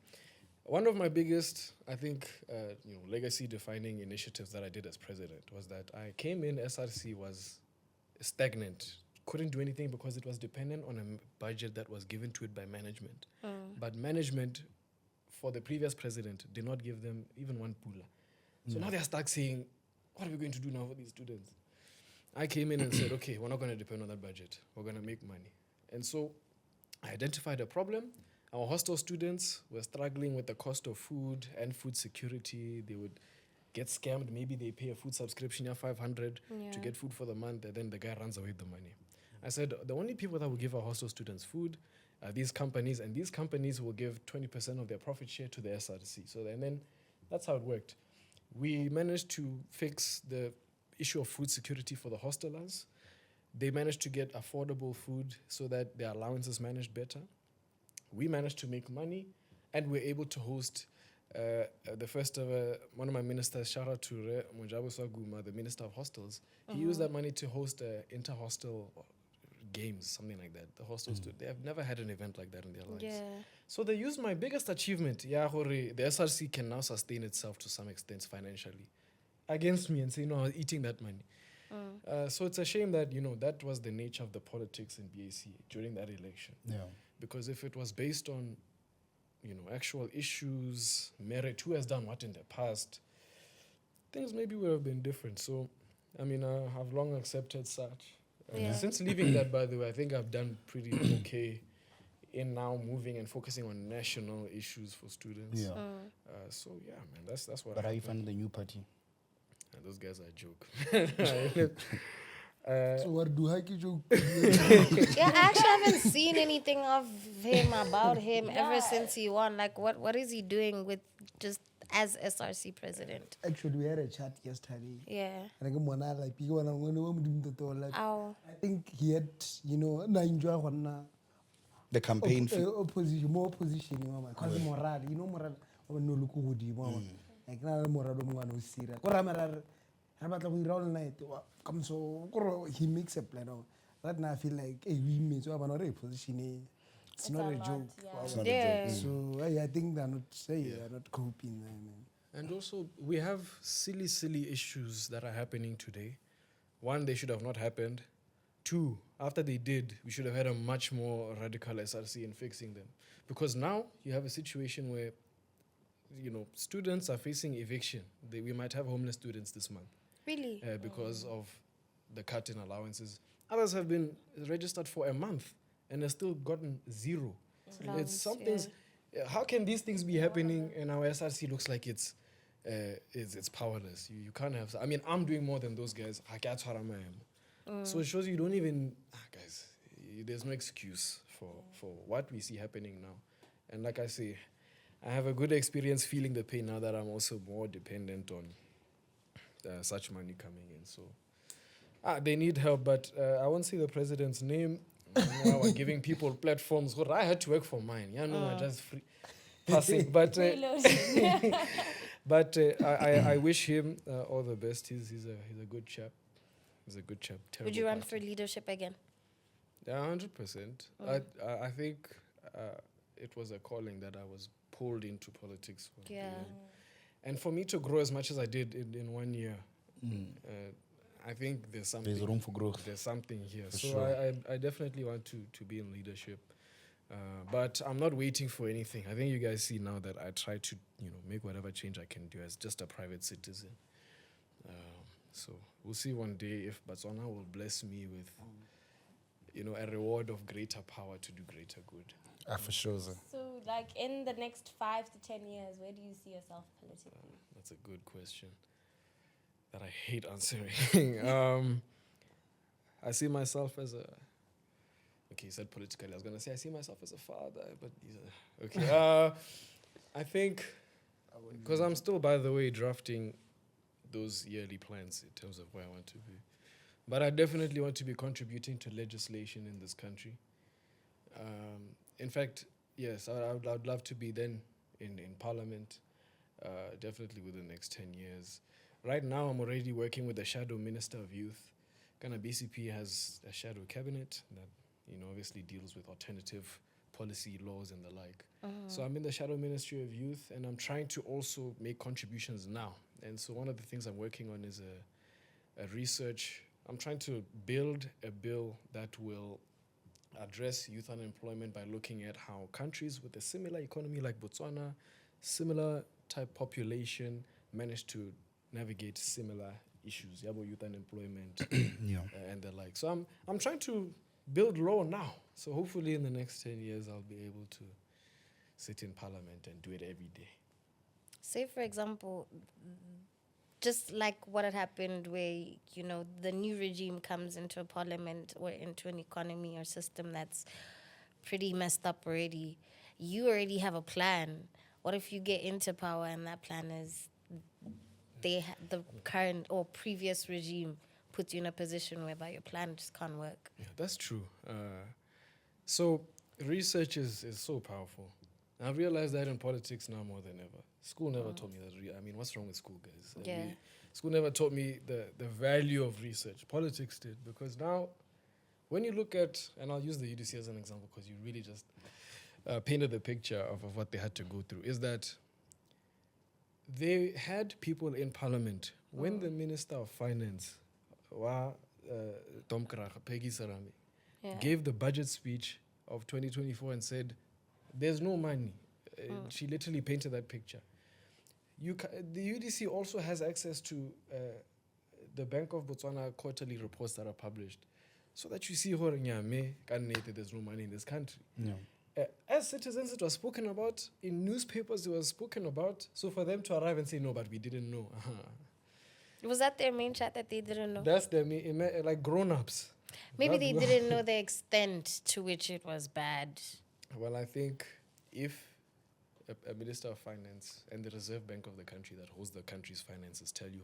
One of my biggest, I think, legacy-defining initiatives that I did as president was that I came in, SRC was stagnant, couldn't do anything because it was dependent on a budget that was given to it by management. But management, for the previous president, did not give them even one pula. So now they're stuck saying, what are we going to do now for these students? I came in and said, okay, we're not going to depend on that budget. We're going to make money. And so I identified a problem. Our hostel students were struggling with the cost of food and food security. They would get scammed. Maybe they pay a food subscription of 500 to get food for the month, and then the guy runs away with the money. I said, the only people that will give our hostel students food are these companies, and these companies will give 20% of their profit share to the SRC. And then that's how it worked. We managed to fix the issue of food security for the hostelers. They managed to get affordable food so that their allowances managed better. We managed to make money, and we're able to host the first ever, one of my ministers, shout out to Mojabo Swaguma, the Minister of Hostels. He used that money to host inter-hostel games, something like that. The hostels, they have never had an event like that in their lives. Yeah. So they used my biggest achievement, the SRC can now sustain itself to some extent financially, against me and say, no, I was eating that money. So it's a shame that, that was the nature of the politics in BAC during that election. Yeah. Because if it was based on, actual issues, merit, who has done what in the past, things maybe would have been different. So, I've long accepted such. Since leaving that, by the way, I think I've done pretty okay in now moving and focusing on national issues for students. Yeah. So, yeah, man, that's what But how you happened. find the new party? Those guys are a joke. So what do I joke? Yeah, I actually haven't seen anything of him, about him, ever since he won. Like, what is he doing with just as SRC president? Actually, we had a chat yesterday. Yeah. And I go, "Mona, like, people wanna like, Ow. I think he had, na enjoy one The campaign. opposition, more opposition, because moral, moral, no look good, like, na moral, no serious. All night, come so he makes a plan. Right now, I feel like, hey, we meet, so I'm not a position. It's not a joke. It's not Yeah. a joke. So I think they're not coping. And also, we have silly issues that are happening today. One, they should have not happened. Two, after they did, we should have had a much more radical SRC in fixing them. Because now you have a situation where, students are facing eviction. We might have homeless students this month Really? because of the cut in allowances. Others have been registered for a month and have still gotten zero. It's something's. How can these things be happening and our SRC looks like it's powerless? You can't have. I'm doing more than those guys. So it shows you don't even, guys. There's no excuse for what we see happening now. And like I say, I have a good experience feeling the pain now that I'm also more dependent on such money coming in. So they need help, but I won't say the president's name. Now we're giving people platforms. I had to work for mine. I just free passing. But I wish him all the best. He's a good chap. He's a good chap. Would you run for leadership again? Yeah, 100%. I think it was a calling that I was pulled into politics for. Yeah. And for me to grow as much as I did in 1 year, I think there's something. There's room for growth. There's something here. For so sure. I definitely want to be in leadership. But I'm not waiting for anything. I think you guys see now that I try to, make whatever change I can do as just a private citizen. So we'll see one day if Botswana will bless me with, a reward of greater power to do greater good. For sure, sir. So, like, in the next 5 to 10 years, where do you see yourself politically? That's a good question that I hate answering. I see myself as a... Okay, you said politically. I was going to say I see myself as a father, but... Okay. I think... Because I'm still, by the way, drafting those yearly plans in terms of where I want to be. But I definitely want to be contributing to legislation in this country. In fact, yes, I'd love to be then in Parliament, definitely within the next 10 years. Right now, I'm already working with the Shadow Minister of Youth. Ghana BCP has a shadow cabinet that, obviously deals with alternative policy laws and the like. So I'm in the Shadow Ministry of Youth, and I'm trying to also make contributions now. And so one of the things I'm working on is a research. I'm trying to build a bill that will address youth unemployment by looking at how countries with a similar economy like Botswana, similar type population, manage to navigate similar issues, youth unemployment and the like. So I'm trying to build law now. So hopefully in the next 10 years, I'll be able to sit in Parliament and do it every day. Say, for example, just like what had happened where, the new regime comes into a parliament or into an economy or system that's pretty messed up already. You already have a plan. What if you get into power and that plan is the current or previous regime puts you in a position whereby your plan just can't work. Yeah, that's true. So research is so powerful. I've realized that in politics now more than ever. School never taught me that. I mean, what's wrong with school, guys? Yeah. School never taught me the value of research. Politics did, because now, when you look at, and I'll use the UDC as an example because you really just painted the picture of what they had to go through, is that they had people in parliament when the Minister of Finance, Peggy Sarami, gave the budget speech of 2024 and said, there's no money. She literally painted that picture. The UDC also has access to the Bank of Botswana quarterly reports that are published, so that you see there's no money in this country. Yeah. As citizens, it was spoken about. In newspapers, it was spoken about. So for them to arrive and say, no, but we didn't know. Was that their main chat that they didn't know? That's their like grown-ups. Maybe they didn't know the extent to which it was bad. Well, I think if a Minister of Finance and the Reserve Bank of the country that holds the country's finances tell you,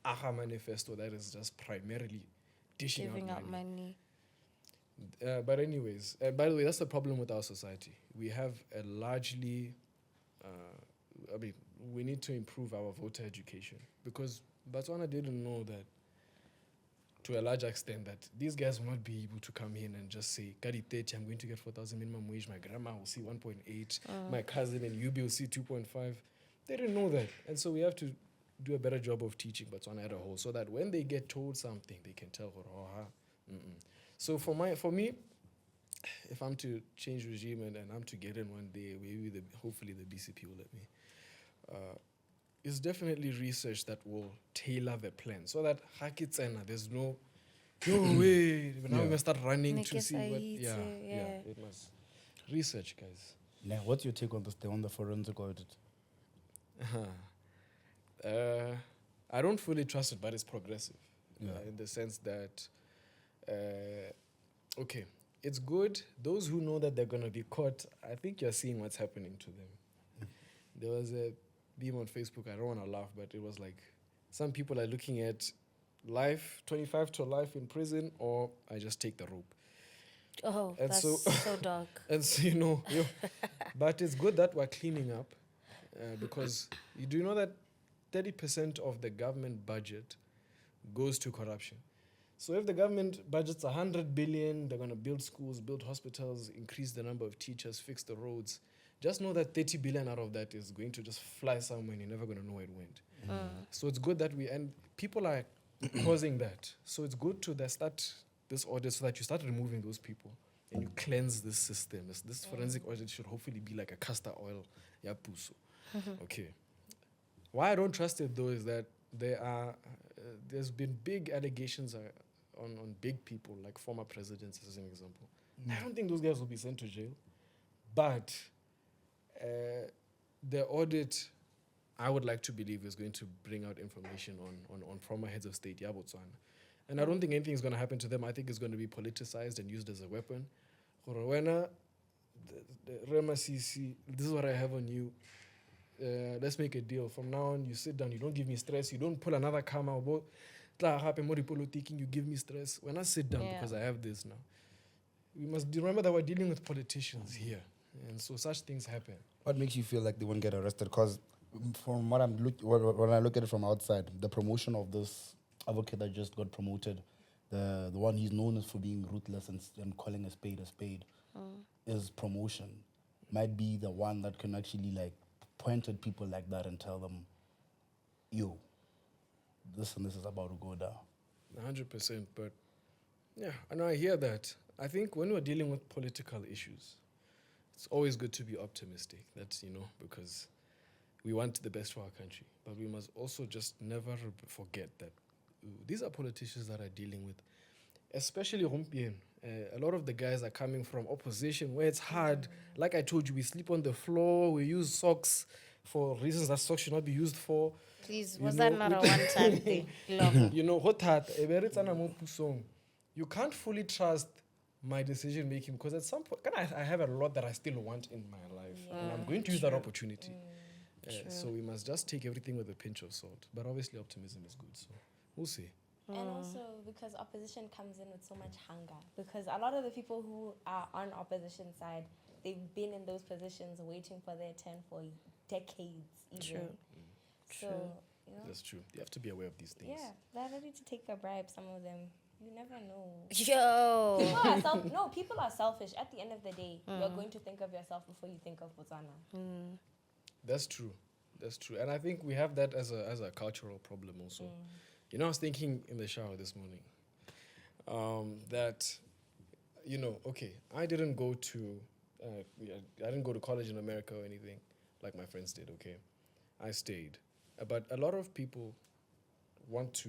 Aha manifesto that is just primarily dishing Giving out out money. money. But anyways, by the way, that's the problem with our society. We have a largely, we need to improve our voter education, because Botswana didn't know that, to a large extent, that these guys will not be able to come in and just say, Kadi 30, I'm going to get 4,000 minimum wage, my grandma will see 1.8, my cousin and Yubi will see 2.5. They didn't know that. And so we have to do a better job of teaching Botswana as a whole, so that when they get told something, they can tell, So for me, if I'm to change regime and I'm to get in one day, hopefully the BCP will let me, it's definitely research that will tailor the plan, so that there's no way. Now we must start running to see what. It must research, guys. Yeah, what's your take on this thing, on the forensic audit? I don't fully trust it, but it's progressive in the sense that, okay, it's good. Those who know that they're going to be caught, I think you're seeing what's happening to them. There was a beam on Facebook, I don't want to laugh, but it was like, some people are looking at life, 25 to life in prison, or I just take the rope. Oh, And that's so- so dark. And so, but it's good that we're cleaning up, because you do know that 30% of the government budget goes to corruption. So if the government budgets 100 billion, they're going to build schools, build hospitals, increase the number of teachers, fix the roads. Just know that 30 billion out of that is going to just fly somewhere and you're never going to know where it went. So it's good that and people are causing that. So it's good to start this audit so that you start removing those people and you cleanse this system. This forensic audit should hopefully be like a castor oil. Okay. Why I don't trust it though is that there's been big allegations on big people, like former presidents as an example. I don't think those guys will be sent to jail. But the audit, I would like to believe, is going to bring out information on former heads of state, Botswana. And I don't think anything is going to happen to them. I think it's going to be politicized and used as a weapon. Renne, Rema CC, this is what I have on you. Let's make a deal. From now on, you sit down, you don't give me stress, you don't pull another camera about you give me stress. When I sit down, because I have this now. We must remember that we're dealing with politicians here. And so such things happen. What makes you feel like they won't get arrested? Because from what when I look at it from outside, The promotion of this advocate that just got promoted, the one he's known as for being ruthless and calling a spade, is promotion. Might be the one that can actually like point at people like that and tell them, yo, this and this is about to go down. 100%. But yeah, I know I hear that. I think when we're dealing with political issues, it's always good to be optimistic. That's, because we want the best for our country. But we must also just never forget that these are politicians that are dealing with, especially Rompien. A lot of the guys are coming from opposition where it's hard. Like I told you, we sleep on the floor, we use socks for reasons that socks should not be used for. Please, was that not a one-time thing? Love. You can't fully trust my decision making because at some point, I have a lot that I still want in my life. And I'm going to use that opportunity. So we must just take everything with a pinch of salt. But obviously optimism is good, so we'll see. And also because opposition comes in with so much hunger. Because a lot of the people who are on opposition side, they've been in those positions waiting for their turn for decades even. So, you know. That's true. You have to be aware of these things. Yeah, they're ready to take a bribe, some of them. You never know. Yo. People are selfish. At the end of the day, you're going to think of yourself before you think of Botswana. That's true. That's true. And I think we have that as a cultural problem also. You know, I was thinking in the shower this morning that, you know, okay, I didn't go to college in America or anything like my friends did, okay? I stayed. But a lot of people want to,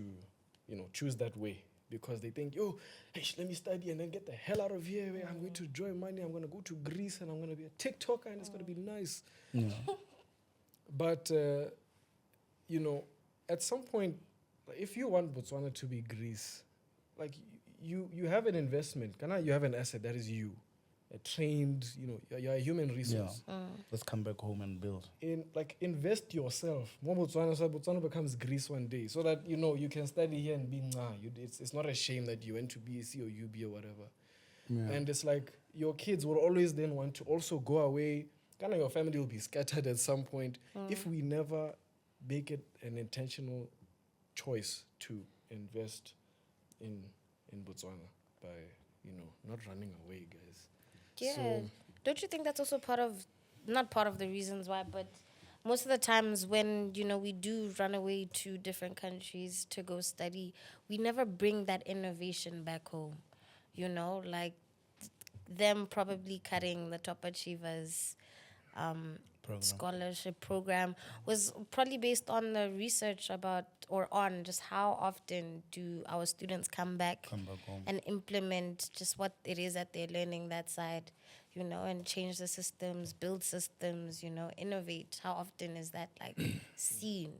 you know, choose that way because they think, yo, hey, let me study and then get the hell out of here. I'm going to enjoy money. I'm going to go to Greece and I'm going to be a TikToker and it's going to be nice. Yeah. But, you know, at some point, if you want Botswana to be Greece, like you have an investment. You have an asset that is you, a trained, you know, you're a human resource. Yeah. Let's come back home and build. Invest yourself. More Botswana, so Botswana becomes Greece one day, so that you know you can study here and be it's not a shame that you went to BSc or UB or whatever. Yeah. And it's like your kids will always then want to also go away. Kind of your family will be scattered at some point if we never make it an intentional choice to invest in Botswana by, you know, not running away, guys. Yeah. So, don't you think that's also not part of the reasons why, but most of the times when, you know, we do run away to different countries to go study, we never bring that innovation back home. You know, like them probably cutting the top achievers scholarship program was probably based on the research on just how often do our students come back home and implement just what it is that they're learning that side, you know, and change the systems, build systems, you know, innovate. How often is that like seen?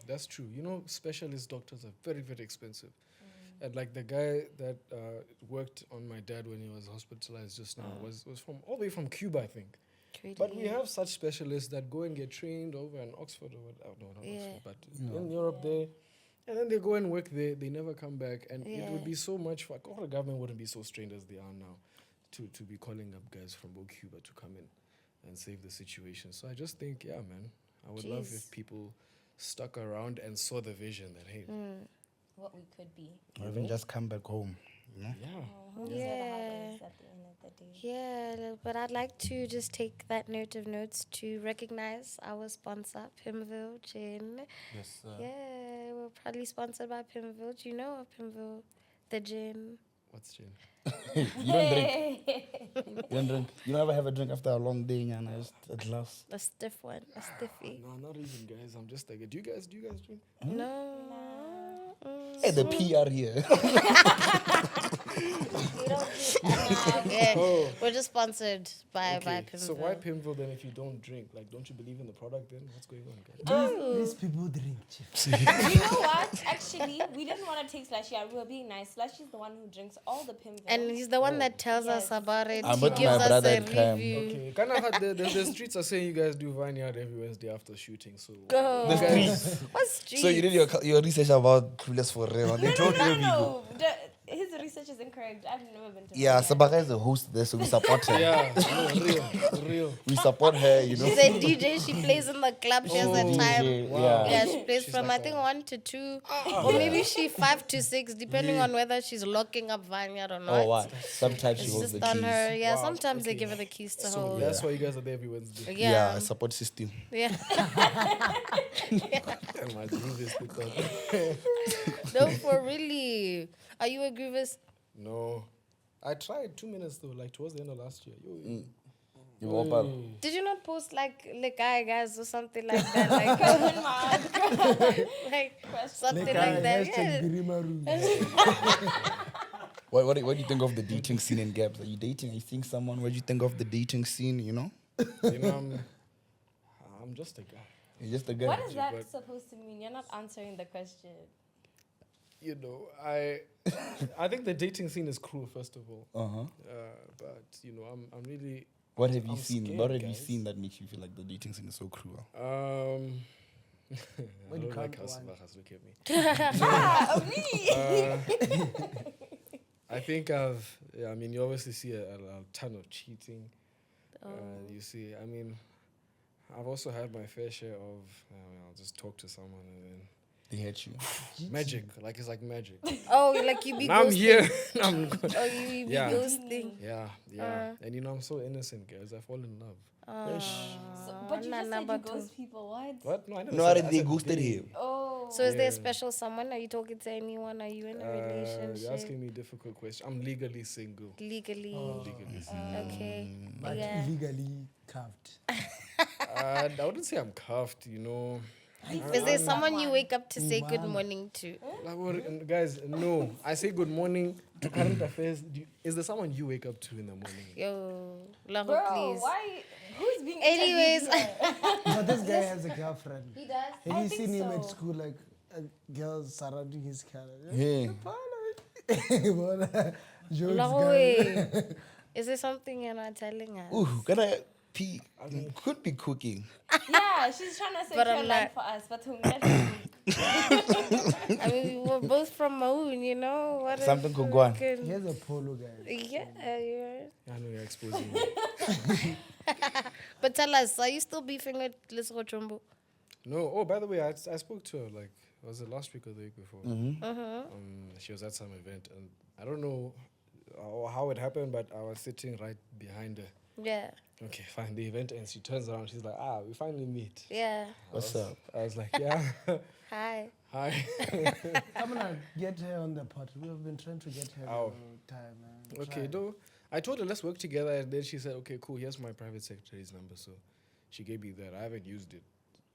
That's true. You know, specialist doctors are very, very expensive. And like the guy that worked on my dad when he was hospitalized just now was from all the way from Cuba, I think. Really? But we have such specialists that go and get trained over in Oxford or not Oxford, but in Europe there. And then they go and work there. They never come back. And it would be so much fun. The government wouldn't be so strained as they are now to be calling up guys from Cuba to come in and save the situation. So I just think, yeah, man, I would love if people stuck around and saw the vision that, hey, what we could be. Or even just come back home, you know? Who knows what happens at the end of the day? Yeah, but I'd like to just take that note of notes to recognize our sponsor, Pimville Gin. Yes, Yeah, we're proudly sponsored by Pimville. Do you know of Pimville, the gin? what's gin? You don't drink. You don't drink. You never have a drink after a long day, and just a glass. A stiff one, a stiffy. No, not even, guys. I'm just like, do you guys drink? No. Hey, the PR here. We don't do Yeah, we're just sponsored by Okay, Pimville. so why Pimville then if you don't drink? Like, don't you believe in the product then? What's going on, guys? These people drink, chief. You know what? Actually, we didn't want to take Slushy out. We were being nice. Slushy's the one who drinks all the Pimville. And he's the one that tells us about it. I'm He with gives my us brother a in crime. review. Okay, kind of the streets are saying you guys do vineyard every Wednesday after shooting. So Go. The streets. What street? So you did your research about CLUELESS for real. They told you where we go. His research is incorrect. I've never been to Yeah, Vineyard. Sebaga is a host there, so we support her. yeah, no, real. We support her, you know. She's a DJ. She plays in the club. She has a time. DJ, Wow. yeah. Yeah, she plays She's from like I think 1 to 2, or maybe she 5 to 6, depending on whether she's locking up Vineyard or not. Oh, what? Sometimes she It's holds just the on keys. her. Yeah, Wow, sometimes they okay. give her the keys to So hold. that's why you guys are there every Wednesday. Yeah, Yeah, support system. yeah. And my Grievous because No, for really. Are you a Grievous? no, I tried 2 minutes though, like towards the end of last year. Yo, You walk up. Did you not post like guys or something like that? Like, like something like that. Yeah. What do you think of the dating scene in Gabs? Are you dating? Are you seeing someone? What do you think of the dating scene, you know? you know, I'm just a guy. You're just a guy. What is that But- supposed to mean? You're not answering the question. You know, I think the dating scene is cruel, first of all. Uh-huh. But you know, I'm really What have you I'm seen? scared, What have you guys. seen that makes you feel like the dating scene is so cruel? I When you don't like count how one. Sebaga look at me. Me. I think I mean, you obviously see a ton of cheating. You see, I mean, I've also had my fair share of, I'll just talk to someone and then They hate you. magic, like it's like magic. Oh, like you be Now I'm ghosting. here. I'm good. Oh, you be Yeah. ghosting. Yeah. And you know, I'm so innocent, guys. I fall in love. But you Nah, just nah, said you but ghost people. What? What? No, I never No, said they that. I said ghosted they. him. Oh. So is there a Yeah. special someone? Are you talking to anyone? Are you in a relationship? You're asking me difficult questions. I'm legally single. Legally. Legally single. Okay. But Yeah. illegally carved. I wouldn't say I'm cuffed, you know. Is there someone you wake up to say good Mama. morning to? Like, what, guys, no. I say good morning to current affairs. Is there someone you wake up to in the morning? Yo, Loago, Bro, please. why? Who's being Anyways. interviewed here? But this guy has a girlfriend. He does. Have I you think seen him at so. school, like girls surrounding his car? Yeah. Jokes, Loago, guys. eh. Is there something you're not telling us? Ooh, gonna pee. Could be cooking. Yeah, she's trying to But secure I'm land not. for us, but who knows? I mean, we're both from Maun, you know? What if Something could we go on. can- Here's a polo guy. Yeah, yeah. I know you're exposing me. But tell us, are you still beefing with Lesotho Chombo? No. Oh, by the way, I spoke to her, like, was it last week or the week before? She was at some event, and I don't know how it happened, but I was sitting right behind her. Yeah, Okay, fine. The event ends. She turns around. She's like, we finally meet. yeah. What's up? I was like, yeah. Hi. Hi. I'm gonna get her on the pot. We have been trying to get her the Oh. whole time. Man. Okay, Try. though. I told her, let's work together. And then she said, okay, cool. Here's my private secretary's number. So she gave me that. I haven't used it.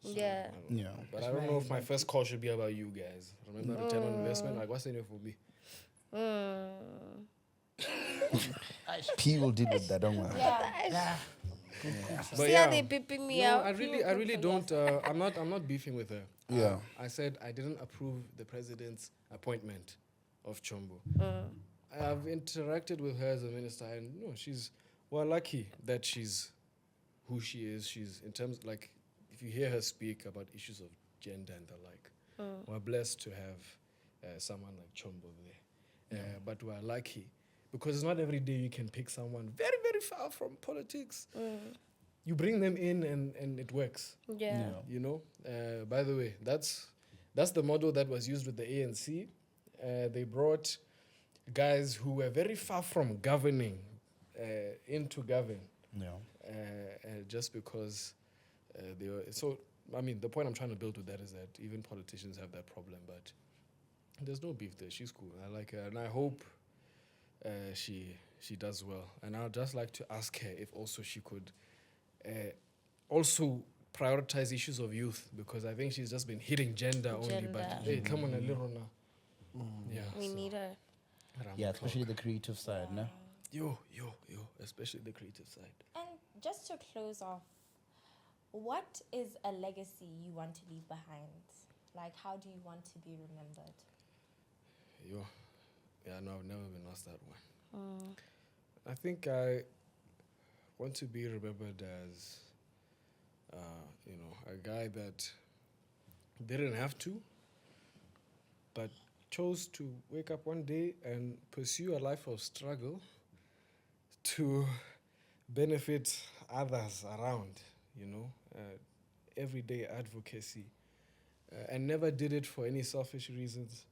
So Yeah. I don't know. Yeah. But I don't know if my first call should be about you guys. Remember return on investment? Like, what's in it for me? P will deal with that, don't worry. Yeah. But See yeah. how they pipping me No, out? I really don't. I'm not beefing with her. Yeah. I said I didn't approve the president's appointment of Chombo. I've interacted with her as a minister, and no, we're lucky that she's who she is. She's in terms like if you hear her speak about issues of gender and the like, we're blessed to have someone like Chombo there. But we're lucky because it's not every day you can pick someone very very far from politics. You bring them in and it works. Yeah. You know, by the way, that's the model that was used with the ANC. They brought guys who were very far from governing into govern, Yeah. just because they were. So, I mean, the point I'm trying to build with that is that even politicians have that problem, but there's no beef there. She's cool. I like her, and I hope she does well. And I'd just like to ask her if also she could also prioritize issues of youth, because I think she's just been hitting gender only. But Gender. hey, come on a little now. Yeah, We so need her. around Yeah, the clock. especially the creative side, no? Yo, especially the creative side. And just to close off, what is a legacy you want to leave behind? Like, how do you want to be remembered? Yo, yeah, no, I've never been asked that one. I think I want to be remembered as, a guy that didn't have to, but chose to wake up one day and pursue a life of struggle to benefit others around, everyday advocacy, and never did it for any selfish reasons,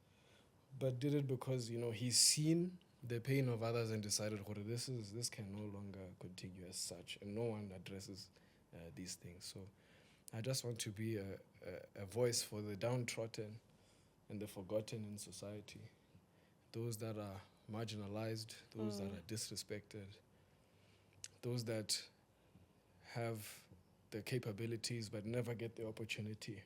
but did it because, he's seen the pain of others and decided, this can no longer continue as such, and no one addresses these things. So I just want to be a voice for the downtrodden and the forgotten in society, those that are marginalized, those that are disrespected, those that have the capabilities but never get the opportunity.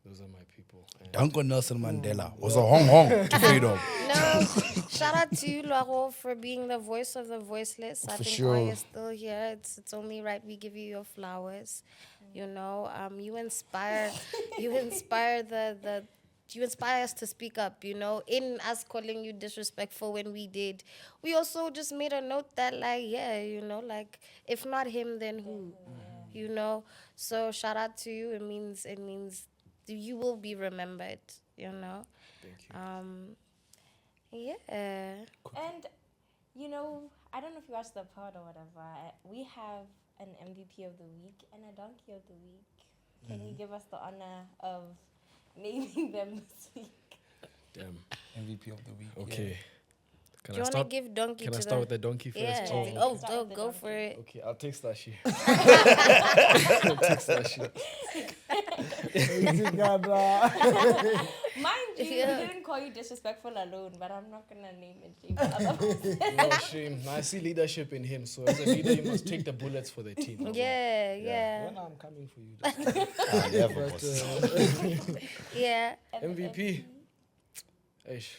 Those are my people. And Uncle Nelson Mandela was a Hong Hong to freedom. No, shout out to you, Loago, for being the voice of the voiceless. I For think sure. while you're still here, it's only right we give you your flowers. You inspire the you inspire us to speak up, you know. In us calling you disrespectful when we did, we also just made a note that, like, yeah, you know, like, if not him, then who? You know? So shout out to you. It means you will be remembered, you know? Thank you. Yeah. And, you know, I don't know if you watched the pod or whatever. We have an MVP of the week and a donkey of the week. Can you give us the honor of naming them this week? Damn. MVP of the week. Okay. Can Do you I want to start? give donkey Can to I start with the donkey first? Yeah. Oh, Oh, Start with the go donkey. for it. okay. I'll take Slushy. I'll take Slushy. Mind you, Yeah. we didn't call you disrespectful alone, but I'm not going to name it. No shame. I see leadership in him. So as a leader, you must take the bullets for the team. Yeah. Well, I'm coming for you. Never, But, boss. Yeah. MVP. Eish,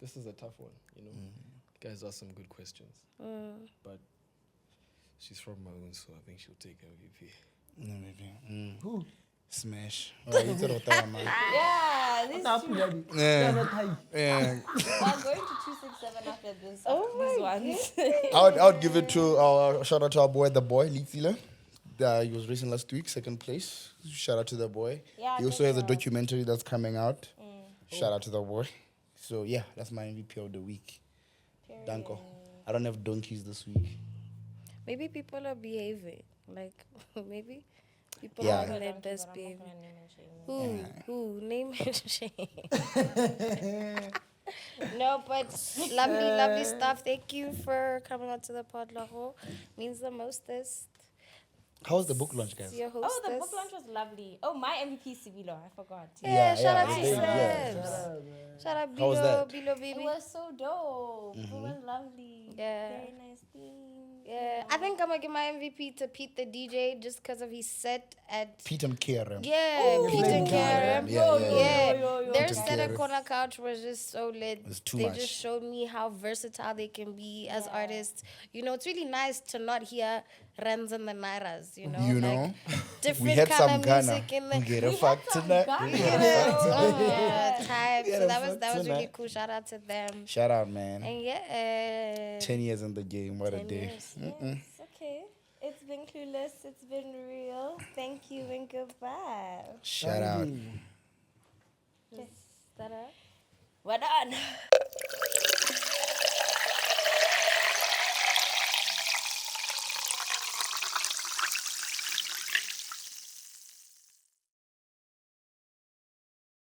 this is a tough one, you know. You guys asked some good questions. But she's from my own, so I think she'll take MVP. MVP. Who? Smash. Oh, you said Otama, man. Yeah, this What's is up, true. Daddy? Yeah. Yeah. I'm going to 267 after this. These ones. I would give it to shout out to our boy, the boy, Litsila. He was racing last week, second place. Shout out to the boy. Yeah, He also good has a job. documentary that's coming out. Shout out to the boy. So yeah, that's my MVP of the week. Danko. I don't have donkeys this week. Maybe people are behaving. Like, maybe people Yeah. are on their Donkey, best but I'm not behavior. gonna name and shame you. Who? Name and shame. No, but lovely stuff. Thank you for coming on to the pod, Loago. Means the mostest. How was the book launch, guys? Your Oh, the hostess. book launch was lovely. Oh, my MVP is Sibilo. I forgot. Yeah, shout out the to day, yeah. Sebs. Shout out How was that? Bilo, It baby. was so dope. It was lovely. Yeah. Very nice theme. Yeah, I think I'm gonna give my MVP to Pete the DJ just because of his set at. Pete and KRM. Yeah, Pete and Karen. Yeah. Their Pete and set at Karen. Corner Couch was just so lit. was too They much. just showed me how versatile they can be as artists. You know, it's really nice to not hear Rens and the Nairas, you know? You like, know? different We had kind some of Ghana. music in We the get a fuck tonight. type. Yeah, So the that fuck was really tonight. cool. Shout out to them. Shout out, man. And yeah, 10 years in the game. What a 10 day. years. Yes, okay. It's been clueless. It's been real. Thank you and goodbye. Shout out. Yes. We're done.